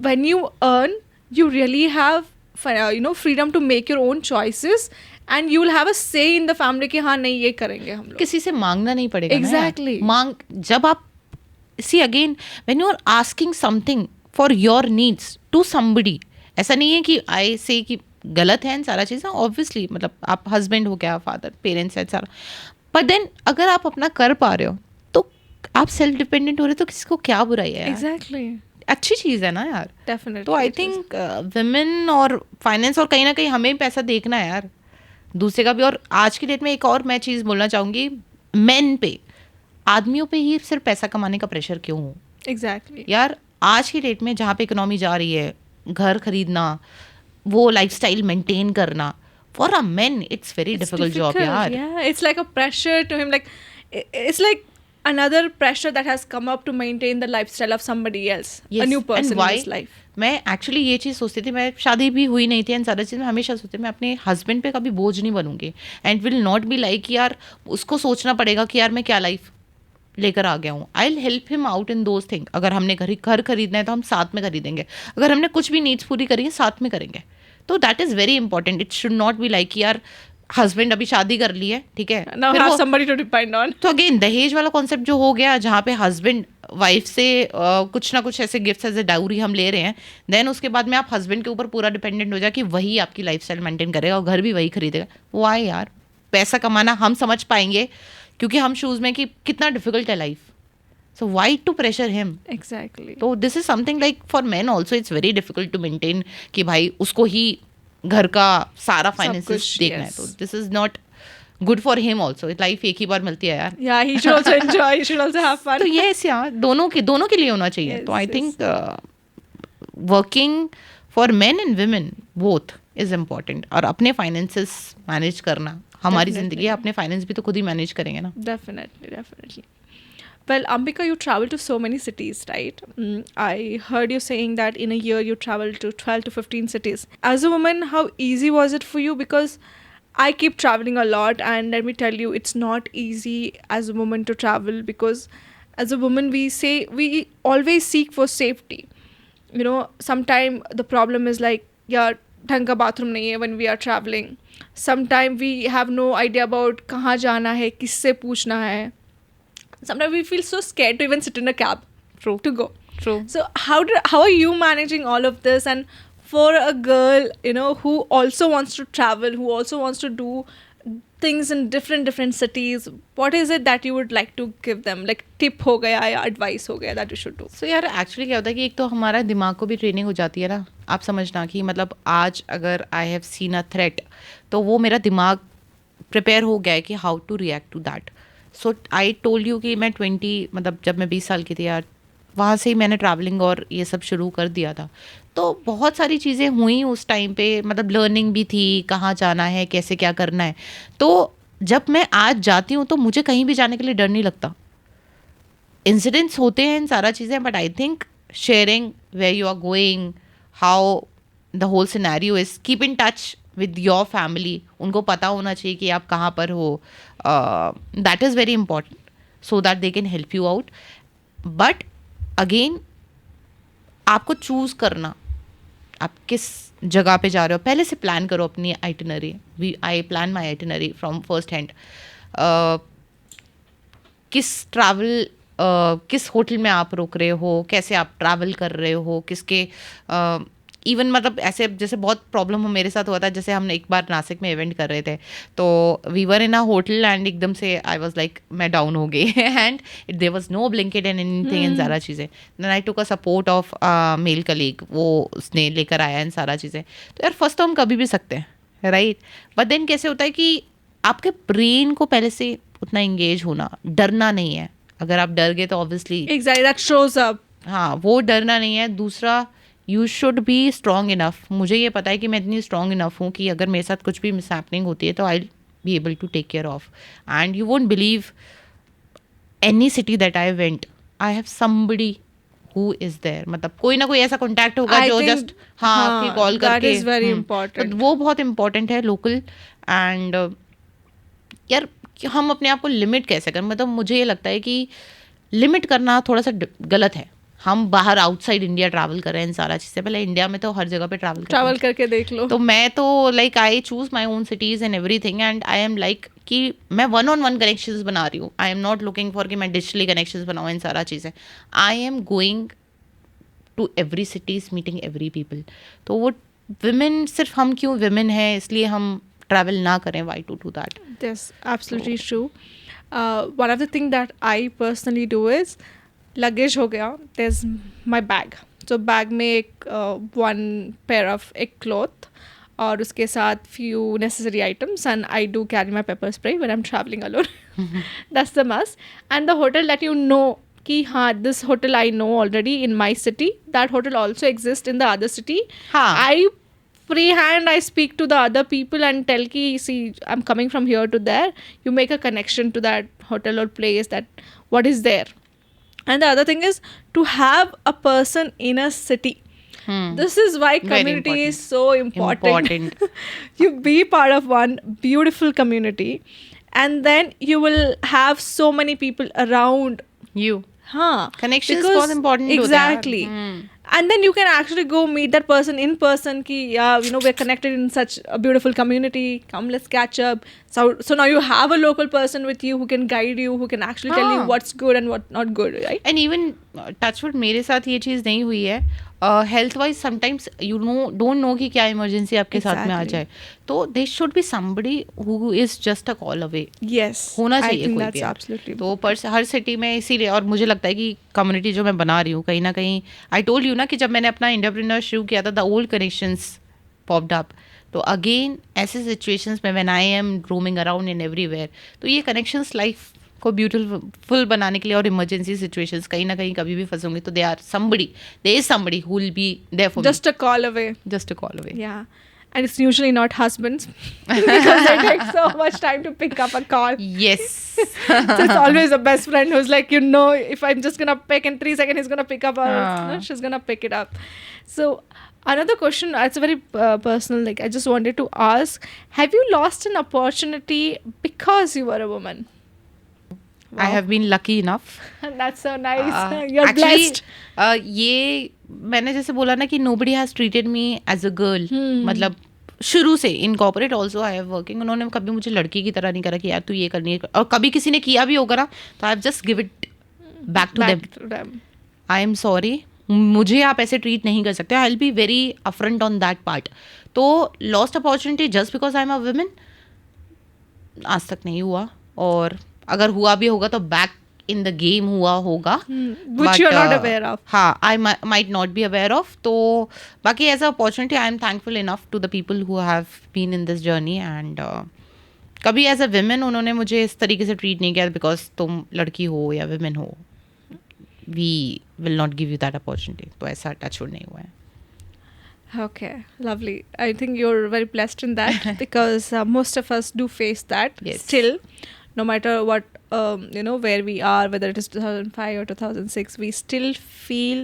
when you earn you really have you know, freedom to make your own choices, and you will have a say in the family कि हाँ नहीं ये करेंगे हम लोग. किसी से मांगना नहीं पड़ेगा ना यार. Exactly. मांग जब आप see again when you are asking something for your needs to somebody, ऐसा नहीं है कि आई से कि गलत है इन सारा चीज़ें. ऑब्वियसली मतलब आप हस्बैंड हो गया, फादर, पेरेंट्स है सारा, बट देन अगर आप अपना कर पा रहे हो तो आप सेल्फ डिपेंडेंट हो रहे हो, तो किसी को क्या बुराई है यार? Exactly. अच्छी चीज़ है ना यार. Definitely. तो आई it is. थिंक विमेन और फाइनेंस और कहीं ना कहीं हमें पैसा देखना है यार, दूसरे का भी. और आज की डेट में एक और मैं चीज़ बोलना चाहूँगी, मेन पे, आदमियों पे ही सिर्फ पैसा कमाने का प्रेशर क्यों हो Exactly. यार. आज की डेट में जहाँ पे इकोनॉमी जा रही है, घर खरीदना, वो लाइफस्टाइल मेंटेन करना, for a man it's very It's difficult job difficult, यार. Yeah, it's like a pressure to him. Like it's like another pressure that has come up to maintain the lifestyle of somebody else, Yes. a new And person why? in his life. मैं actually ये चीज़ सोचती थी, मैं शादी भी हुई नहीं थी एंड सारा चीज़, मैं हमेशा सोचती थी मैं अपने हस्बैंड पे कभी बोझ नहीं बनूंगी. And will not be like यार उसको सोचना पड़ेगा कि यार मैं क्या लाइफ लेकर आ गया हूँ. I will help him out in those thing. अगर हमने घर खरीदना है तो हम साथ में खरीदेंगे. अगर हमने कुछ भी नीड्स पूरी करी है साथ में करेंगे. तो that is very important. It should not be like यार हस्बैंड अभी शादी कर ली है, ठीक है, Now फिर have वो- somebody to depend on. तो अगेन दहेज वाला कॉन्सेप्ट जो हो गया, जहाँ पे हस्बैंड वाइफ से कुछ ना कुछ ऐसे गिफ्ट्स एज ए डाउरी हम ले रहे हैं, देन उसके बाद में आप हस्बैंड के ऊपर पूरा डिपेंडेंट हो जाए कि वही आपकी लाइफस्टाइल मेंटेन करेगा और घर भी वही खरीदेगा. वाई यार? पैसा कमाना हम समझ पाएंगे क्योंकि हम शूज़ में कि कितना डिफिकल्ट है life. So why to pressure him? Exactly. तो this is something like for man also it's very difficult to maintain कि भाई उसको ही घर का सारा फाइनेंसिस कुछ, देखना है. yes. तो this is not good for him also. Life एक ही बार मिलती है यार. Yeah, he should also enjoy. He should also have fun. तो यस यार, दोनों के लिए होना चाहिए. Yes, तो आई yes. Think working for main and women both is important. और अपने फाइनेंसेस मैनेज करना, हमारी Definitely. जिंदगी है, अपने फाइनेंस भी तो खुद ही मैनेज करेंगे ना. Definitely, definitely. Well, Ambika, you travel to so many cities, right? I heard you saying that in a year you travel to 12 to 15 cities. As a woman, how easy was it for you? Because I keep traveling a lot, and let me tell you, it's not easy as a woman to travel, because as a woman, we always seek for safety. You know, sometimes the problem is like, yeah, ढंग का bathroom नहीं है when we are traveling. Sometimes we have no idea about कहाँ जाना है, किससे पूछना है. Sometimes we feel so scared to even sit in a cab. True. To go. True. So how are you managing all of this? And for a girl, you know, who also wants to travel, who also wants to do things in different cities, what is it that you would like to give them, like tip हो गया या advice हो गया that you should do? सो यार actually क्या होता है कि एक तो हमारा दिमाग को भी ट्रेनिंग हो जाती है ना, आप समझना कि मतलब आज अगर I have seen a threat तो वो मेरा दिमाग प्रिपेयर हो गया है कि how to react to that. So I told you कि मैं 20 मतलब जब मैं 20 साल की थी यार, वहाँ से ही मैंने ट्रैवलिंग और ये सब शुरू कर दिया था. तो बहुत सारी चीज़ें हुई उस टाइम पे, मतलब लर्निंग भी थी, कहाँ जाना है, कैसे क्या करना है. तो जब मैं आज जाती हूँ तो मुझे कहीं भी जाने के लिए डर नहीं लगता. इंसिडेंट्स होते हैं इन सारा चीज़ें, but I think sharing where you are going, how the whole scenario is, keep in touch with your family. उनको पता होना चाहिए कि आप कहाँ पर हो. That is very important so that they can help you out. But again आपको चूज़ करना आप किस जगह पे जा रहे हो. पहले से प्लान करो अपनी itinerary. I plan my itinerary from first hand. किस होटल में आप रुक रहे हो, कैसे आप ट्रैवल कर रहे हो, किसके इवन मतलब ऐसे जैसे बहुत प्रॉब्लम हो मेरे साथ हुआ था. जैसे हम एक बार नासिक में इवेंट कर रहे थे तो we were in a hotel and एकदम से आई वाज लाइक मैं डाउन हो गई and there was no Blinkit and anything इन सारा चीज़ें. Then I took a support of male colleague, वो उसने लेकर आया इन सारा चीज़ें. तो यार फर्स्ट तो हम कभी भी सकते हैं, राइट. बट देन कैसे होता है कि आपके ब्रेन को पहले से उतना इंगेज होना, डरना नहीं है. अगर आप डर गए तो obviously Exactly, that shows up. हाँ, वो डरना नहीं है. दूसरा, you should be strong enough. मुझे ये पता है कि मैं इतनी स्ट्रॉन्ग इनफ हूँ कि अगर मेरे साथ कुछ भी मिसहैपनिंग होती है तो I be able to take care of. And you won't believe any city that I went, I have somebody who is there. मतलब कोई ना कोई ऐसा कॉन्टैक्ट होगा I जो think, जस्ट आपकी कॉल that करके is very तो important. वो बहुत इंपॉर्टेंट है लोकल. एंड यार कि हम अपने आप को लिमिट कैसे करें. मतलब मुझे ये लगता है कि लिमिट करना थोड़ा सा गलत है. हम बाहर आउटसाइड इंडिया ट्रैवल कर रहे हैं इन सारा चीज़ से. पहले इंडिया में तो हर जगह पे ट्रैवल करके देख लो. तो मैं तो like I choose my own cities and everything and I am like कि मैं 1-on-1 कनेक्शंस बना रही हूँ. I am not looking for कि मैं डिजिटली कनेक्शंस बनाऊँ इन सारा चीज़ें. I am going to every cities, meeting every people. तो वो विमेन, सिर्फ हम क्यों विमेन हैं इसलिए हम ट्रैवल ना करें. Why to do that? That's absolutely true. One of the thing that I personally do is luggage हो गया. There's my bag. So bag में एक one pair of एक cloth और उसके साथ few necessary items, and I do carry my pepper spray when I'm traveling alone. That's the must. And the hotel that you know कि हाँ, this hotel I know already in my city. That hotel also exists in the other city. हाँ. I freehand I speak to the other people and tell ki, see, I'm coming from here to there. You make a connection to that hotel or place, that what is there. And the other thing is to have a person in a city. This is why community important. is so important. You be part of one beautiful community and then you will have so many people around. You. Huh. Connections Because- बहुत important होते हैं. Exactly. And then you can actually go meet that person in person ki, yeah, you know, we're connected in such a beautiful community, come let's catch up. So now you have a local person with you who can guide you, who can actually tell you हाँ. what's good and what not good, right? And even touchwood मेरे साथ ये चीज़ नहीं हुई है. Health wise sometimes you know don't know कि क्या इमरजेंसी आपके साथ में आ Exactly. जाए. तो दे should be somebody who is just a call away. Yes. होना I चाहिए think कोई that's भी. absolutely. तो पर हर सिटी में इसीलिए, और मुझे लगता है कि कम्युनिटी जो मैं बना रही हूँ कहीं ना कहीं, आई टोल्ड यू ना कि जब मैंने अपना इंटरप्रेन्योर शुरू किया था, the old connections popped up. तो अगेन ऐसे सिचुएशंस में when I M roaming around in everywhere, तो ये कनेक्शंस लाइफ को ब्यूटीफुल बनाने के लिए, और इमरजेंसी सिचुएशंस कहीं ना कहीं कभी भी फंसूंगी तो there is somebody who will be there for Just a call away. Just a call away. Yeah. And it's usually not husbands because they take so much time to pick up a call. Yes. So it's always a best friend who's like, you know, if I'm just gonna pick in 3 seconds, he's gonna pick up, or no, she's gonna pick it up. So another question, it's a very personal. Like, I just wanted to ask: have you lost an opportunity because you were a woman? I have been lucky enough. That's so nice. You're Actually, blessed. ये मैंने जैसे बोला ना कि nobody has treated me as a girl. मतलब शुरू से in corporate also I have working, उन्होंने कभी मुझे लड़की की तरह नहीं करा कि यार तू ये करनी है. और कभी किसी ने किया भी होगा ना तो I have just give it back to them. Back to them. I am sorry, मुझे आप ऐसे ट्रीट नहीं कर सकते. I will be very upfront on that part. तो lost opportunity just because I am a women, आज तक नहीं हुआ, और अगर हुआ भी होगा तो बैक इन द गेम हुआ होगा, which you're not aware of. हाँ, I might not be aware of. तो बाकी as a opportunity I am thankful enough to the people who have been in this journey, and कभी as a women उन्होंने मुझे इस तरीके से treat नहीं किया बिकॉज तुम लड़की हो या विमेन हो, we will not give you that opportunity. तो ऐसा टच नहीं हुआ है. Okay, lovely. I think you're very blessed in that because most of us do face that Yes. still, no matter what, where we are, whether it is 2005 or 2006, we still feel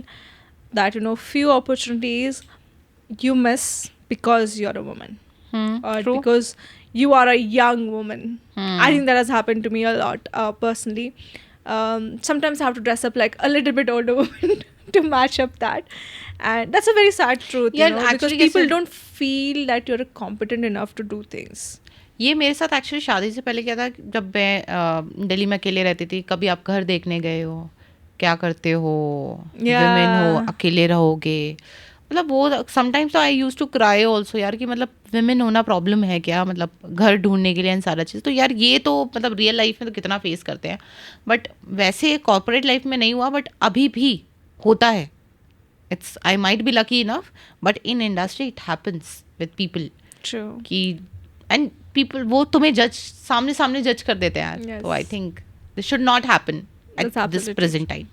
that, few opportunities you miss because you're a woman or True. because you are a young woman. I think that has happened to me a lot personally. Sometimes I have to dress up like a little bit older woman to match up that, and that's a very sad truth, Yeah, because actually, people कैसे- don't feel that you're competent enough to do things. ये मेरे साथ actually शादी से पहले क्या था, जब मैं दिल्ली में अकेले रहती थी, कभी आप घर देखने गए हो, क्या करते हो, Yeah. विमेन हो, अकेले रहोगे, मतलब वो समटाइम्स तो आई यूज टू क्राई ऑल्सो यार, कि मतलब विमेन होना प्रॉब्लम है क्या, मतलब घर ढूंढने के लिए इन सारा चीज़. तो यार ये तो मतलब रियल लाइफ में तो कितना फेस करते हैं, बट वैसे कॉर्पोरेट लाइफ में नहीं हुआ, बट अभी भी होता है. It's I might be lucky enough, but in industry it happens with people True. कि एंड पीपल वो तुम्हें जज सामने जज कर देते हैं यार. Yes. तो I think this should not happen That's at this absolutely present time.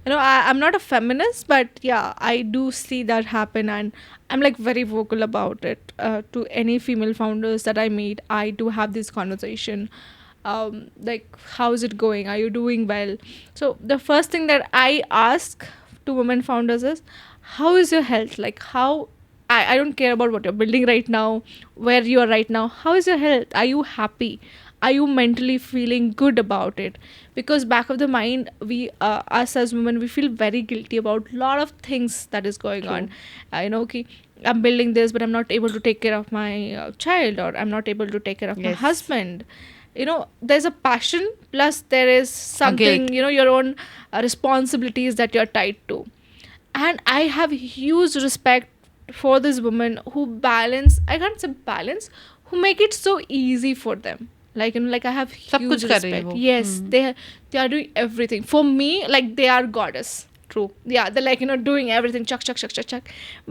I'm not a feminist, but yeah, I do see that happen, and I'm like very vocal about it to any female founders that I meet. I do have this conversation, like, how's it going? Are you doing well? So the first thing that I ask to women founders is, how is your health? Like, how I don't care about what you're building right now, where you are right now. How is your health? Are you happy? Are you mentally feeling good about it? Because back of the mind, we us as women, we feel very guilty about a lot of things that is going True. on. Okay, I'm building this, but I'm not able to take care of my child, or I'm not able to take care of my Yes. husband. There's a passion, plus there is something, guilt. your own responsibilities that you're tied to. And I have huge respect for this women who balance, I can't say balance, who make it so easy for them. Like, I have सब huge कुछ कर रही है respect. वो. Yes, they are doing everything for me. Like, they are goddess. True. Yeah, they're like, doing everything, chuck.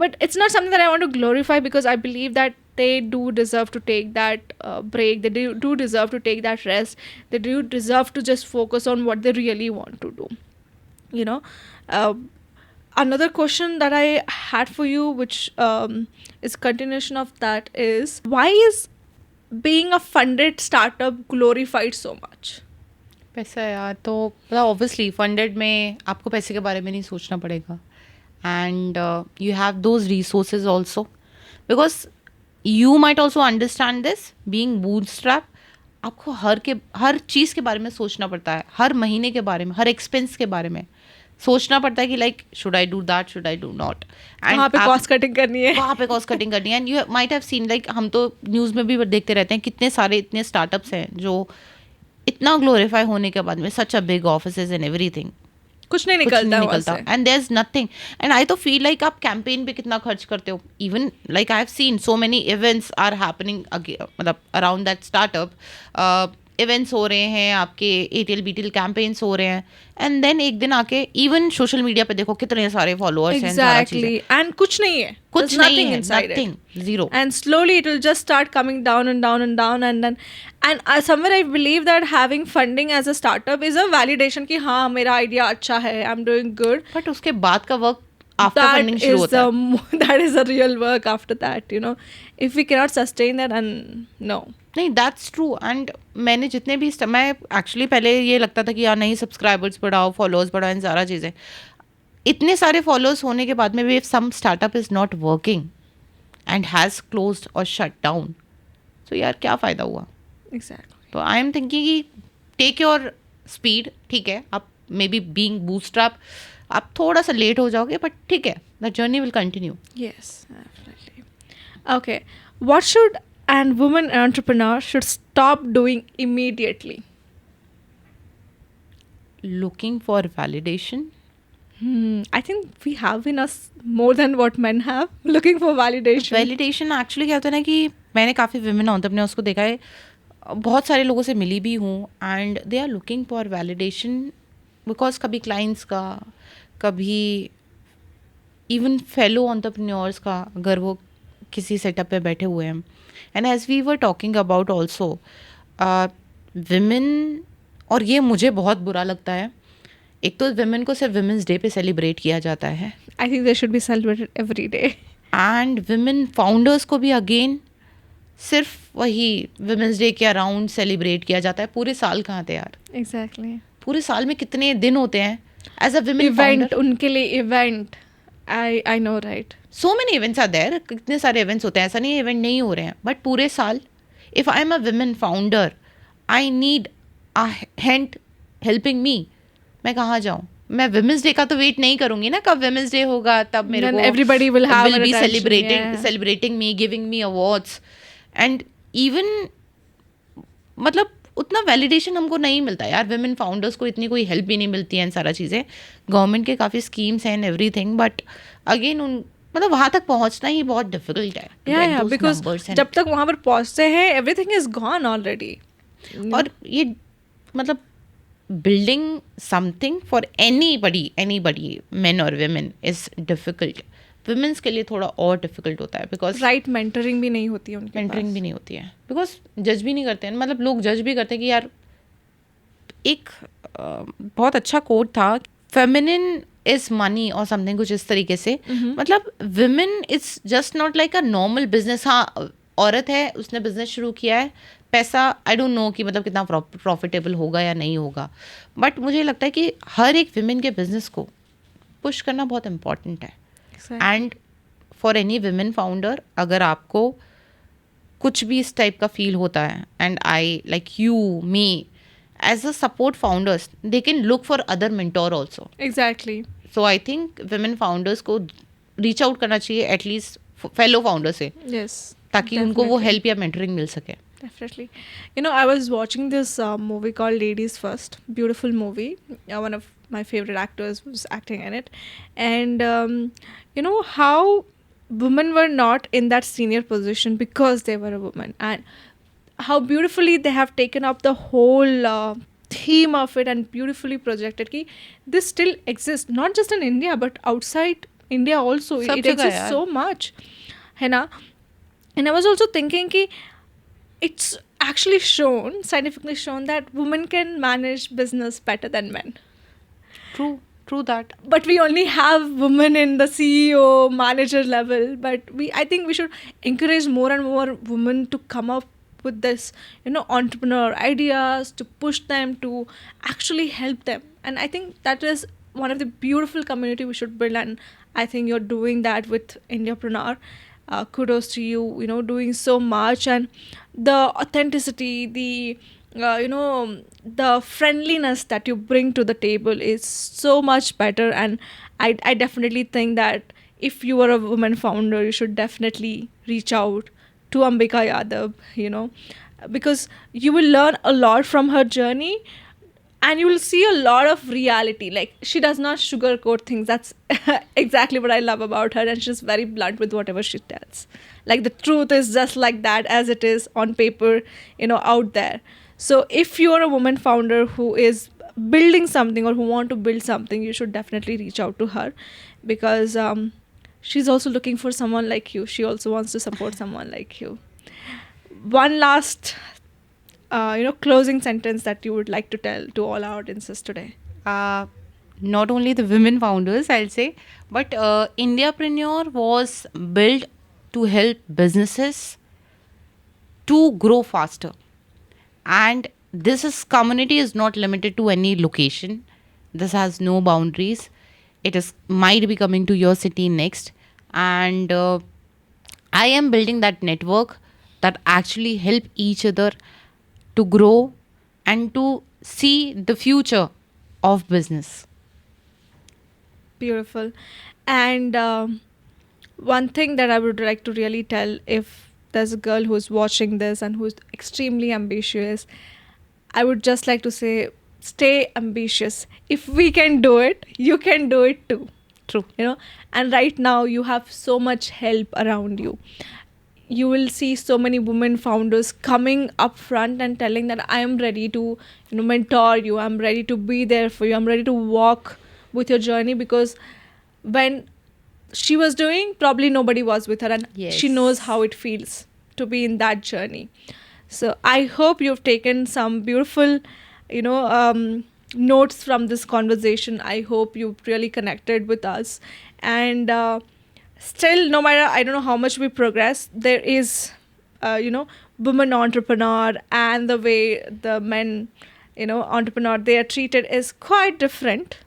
But it's not something that I want to glorify, because I believe that they do deserve to take that break. They do deserve to take that rest. They do deserve to just focus on what they really want to do. Another question that I had for you, which is continuation of that, is why is being a funded startup glorified so much? पैसा है यार, तो मतलब obviously funded में आपको पैसे के बारे में नहीं सोचना पड़ेगा, and you have those resources also, because you might also understand this being bootstrap. आपको हर चीज़ के बारे में सोचना पड़ता है, हर महीने के बारे में, हर एक्सपेंस के बारे में सोचना पड़ता है कि like should I do that, should I do not. वहाँ पे कॉस्ट कटिंग करनी है. वहाँ पे कॉस्ट कटिंग करनी है. And you might have seen, like हम तो न्यूज़ में भी देखते रहते हैं, कितने सारे इतने स्टार्टअप्स हैं जो इतना ग्लोरीफाई होने के बाद में such a big offices and everything, कुछ नहीं कुछ नहीं निकलता निकलता. And there is nothing. And I तो फील लाइक आप कैंपेन पे कितना खर्च करते हो. Even like I have seen so many events are happening, मतलब अराउंड दैट स्टार्टअप. इवेंट्स हो रहे हैं, आपके एटीएल बीटीएल कैंपेन्स हो रहे हैं, एंड देन एक दिन आके इवन सोशल मीडिया पे देखो कितने सारे फॉलोअर्स हैं, सारा चीज़ है. Exactly. And कुछ नहीं है. कुछ There's नहीं nothing है, inside it. Nothing, zero. And slowly it will just start coming down and down and down, and then somewhere I believe that having funding as a startup is a validation कि हाँ मेरा idea अच्छा है, I'm doing good. But उसके बाद का work after funding शुरू होता है. That is a real work after that. If we cannot sustain that, and no. नहीं, दैट्स ट्रू. एंड मैंने जितने भी मैं एक्चुअली पहले ये लगता था कि यार नहीं, सब्सक्राइबर्स बढ़ाओ, फॉलोअर्स बढ़ाओ, इन सारा चीज़ें. इतने सारे फॉलोअर्स होने के बाद में भी if some startup is not working and has closed और शट डाउन, तो यार क्या फ़ायदा हुआ. Exactly. तो आई एम थिंकिंग कि टेक योर स्पीड. ठीक है, आप मे बी बीइंग बूटस्ट्रैप आप थोड़ा सा लेट हो जाओगे, बट ठीक है, the journey will continue. Yes, definitely. Okay. What should and women entrepreneurs should stop doing immediately? Looking for validation. I think we have in us more than what men have. Looking for validation. Validation actually क्या होता है ना, कि मैंने काफ़ी women entrepreneurs को देखा है, बहुत सारे लोगों से मिली भी हूँ and they are looking for validation because कभी क्लाइंट्स का, कभी इवन फेलो एंटरप्रेन्योर्स का, अगर वो किसी सेटअप पे बैठे हुए हैं. And as we were talking about also women, और ये मुझे बहुत बुरा लगता है, एक तो विमेन को सिर्फ विमेंस डे पे सेलिब्रेट किया जाता है I think they should be celebrated every day. And women founders को भी अगेन सिर्फ वही विमेंस डे के अराउंड सेलिब्रेट किया जाता है. पूरे साल कहाँ थे यार? Exactly. पूरे साल में कितने दिन होते हैं as a women Event, founder? उनके लिए event. I know, right? So many events are there, कितने सारे इवेंट्स होते हैं, ऐसा नहीं इवेंट नहीं हो रहे हैं, बट पूरे साल if I am a women founder I need a hand helping me. मैं कहाँ जाऊँ? मैं विमेंस डे का तो वेट नहीं करूंगी ना, कब विमेंस डे होगा तब मेरे Then को everybody will have an be attention, yeah. celebrating me, giving me awards. And even मतलब उतना वैलिडेशन हमको नहीं मिलता यार. विमेन फाउंडर्स को इतनी कोई हेल्प भी नहीं मिलती है इन सारा चीज़ें. गवर्नमेंट के काफ़ी स्कीम्स हैं एंड एवरीथिंग, बट अगेन उन मतलब वहाँ तक पहुँचना ही बहुत डिफिकल्ट है. to Yeah, get yeah, those because numbers and- जब तक वहाँ पर पहुँचते हैं everything is gone already. और ये मतलब building something for anybody main और वेमेन इज डिफिकल्ट. विमेंस के लिए थोड़ा और डिफिकल्ट होता है बिकॉज राइट मेंटरिंग भी नहीं होती है उनके मेंटरिंग भी नहीं होती है, बिकॉज जज भी नहीं करते हैं. मतलब लोग जज भी करते हैं कि यार एक बहुत अच्छा कोट था, फेमिनिन इज मनी और समथिंग, कुछ इस तरीके से. मतलब women is just not like a normal business. हाँ, औरत है, उसने बिजनेस शुरू किया है, पैसा आई डोंट नो कि मतलब कितना प्रॉफिटेबल होगा या नहीं होगा, बट मुझे लगता है कि हर एक विमेन के बिजनेस को पुश करना बहुत इम्पॉर्टेंट है. And for any women founder, अगर आपको कुछ भी इस टाइप का फील होता है, and I like you me as a support founders, they can look for other mentor also. Exactly. So I think women founders को रीच आउट करना चाहिए एटलीस्ट फेलो फाउंडर से, यस, ताकि उनको वो हेल्प या मेंटरिंग मिल सके. definitely. You know, I was watching this movie called Ladies First. Beautiful movie. One of my favorite actors was acting in it. And you know how women were not in that senior position because they were a woman. And how beautifully they have taken up the whole theme of it and beautifully projected ki this still exists, not just in India but outside India also. सब It जगह exists यार. so much. है ना? And I was also thinking ki it's actually shown, scientifically shown, that women can manage business better than men. True that. But we only have women in the CEO, manager level. But I think we should encourage more and more women to come up with this, you know, entrepreneur ideas, to push them, to actually help them. And I think that is one of the beautiful community we should build. And I think you're doing that with Indiapreneur. Kudos to you, you know, doing so much. And the authenticity, the you know, the friendliness that you bring to the table is so much better. And I definitely think that if you are a woman founder, you should definitely reach out to Ambika Yadav, you know, because you will learn a lot from her journey. And you will see a lot of reality. Like, she does not sugarcoat things. That's exactly what I love about her. And she's very blunt with whatever she tells. Like, the truth is just like that as it is on paper, you know, out there. So if you're a woman founder who is building something or who want to build something, you should definitely reach out to her, because she's also looking for someone like you. She also wants to support someone like you. One last you know, closing sentence that you would like to tell to all our audiences today. Not only the women founders, I'll say, but Indiapreneur was built to help businesses to grow faster. And this community is not limited to any location. This has no boundaries. It might be coming to your city next. And I am building that network that actually help each other to grow and to see the future of business. Beautiful. And one thing that I would like to really tell, if there's a girl who's watching this and who's extremely ambitious, I would just like to say, stay ambitious. If we can do it, you can do it too. True. You know, and right now you have so much help around you. you will see so many women founders coming up front and telling that I am ready to, mentor you, I'm ready to be there for you, I'm ready to walk with your journey, because when she was doing, probably nobody was with her, and she knows Yes. how it feels to be in that journey. So I hope you've taken some beautiful, you know, notes from this conversation. I hope you really connected with us. And still, no matter, I don't know how much we progress, there is, women entrepreneur, and the way the men, entrepreneur, they are treated is quite different.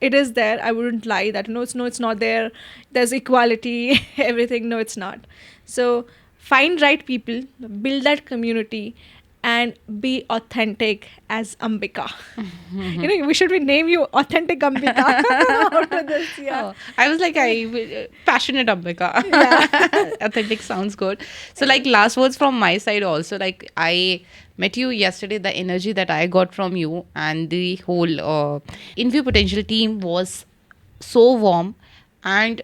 It is there, I wouldn't lie that it's not there, there's equality, everything, no, it's not. So find right people, build that community, and be authentic as Ambika. We should name you Authentic Ambika after this. Yeah. Oh, I was like, passionate Ambika. Yeah. Authentic sounds good. So, like, last words from my side also. Like, I met you yesterday. The energy that I got from you and the whole Inview Potential team was so warm. And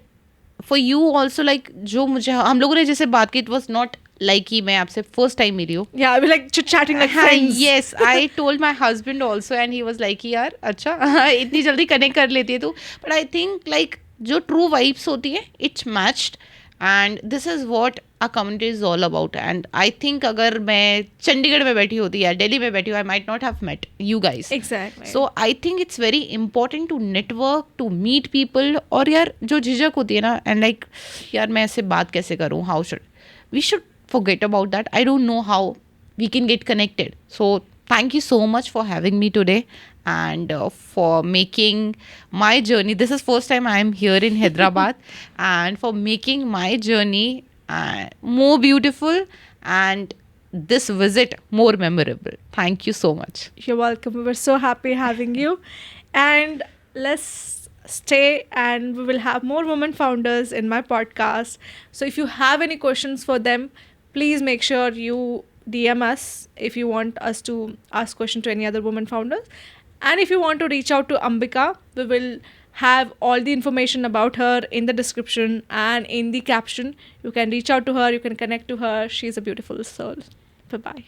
for you also, like, जो मुझे हम लोगों ने जैसे बात की, it was not like कि मैं आपसे first time मिली हूँ. Yeah, I be like chit chatting like friends. Yes, I told my husband also, and he was like, यार अच्छा इतनी जल्दी connect कर लेती है तू. But I think like जो true vibes होती है, it's matched, and this is what our community is all about. And I think अगर मैं चंडीगढ़ में बैठी होती या दिल्ली में बैठी हूँ, I might not have met you guys. Exactly. So I think it's very important to network, to meet people. और यार जो झिझक होती है ना, and like यार मैं ऐसे बात कैसे करूँ, how should we should forget about that. I don't know how we can get connected. So thank you so much for having me today, and for making my journey. This is first time I am here in Hyderabad, and for making my journey more beautiful and this visit more memorable. Thank you so much. You're welcome. We were so happy having you. And let's stay, and we will have more women founders in my podcast. So if you have any questions for them, please make sure you DM us if you want us to ask question to any other women founders. And if you want to reach out to Ambika, we will have all the information about her in the description and in the caption. You can reach out to her, you can connect to her. She's a beautiful soul. Bye-bye.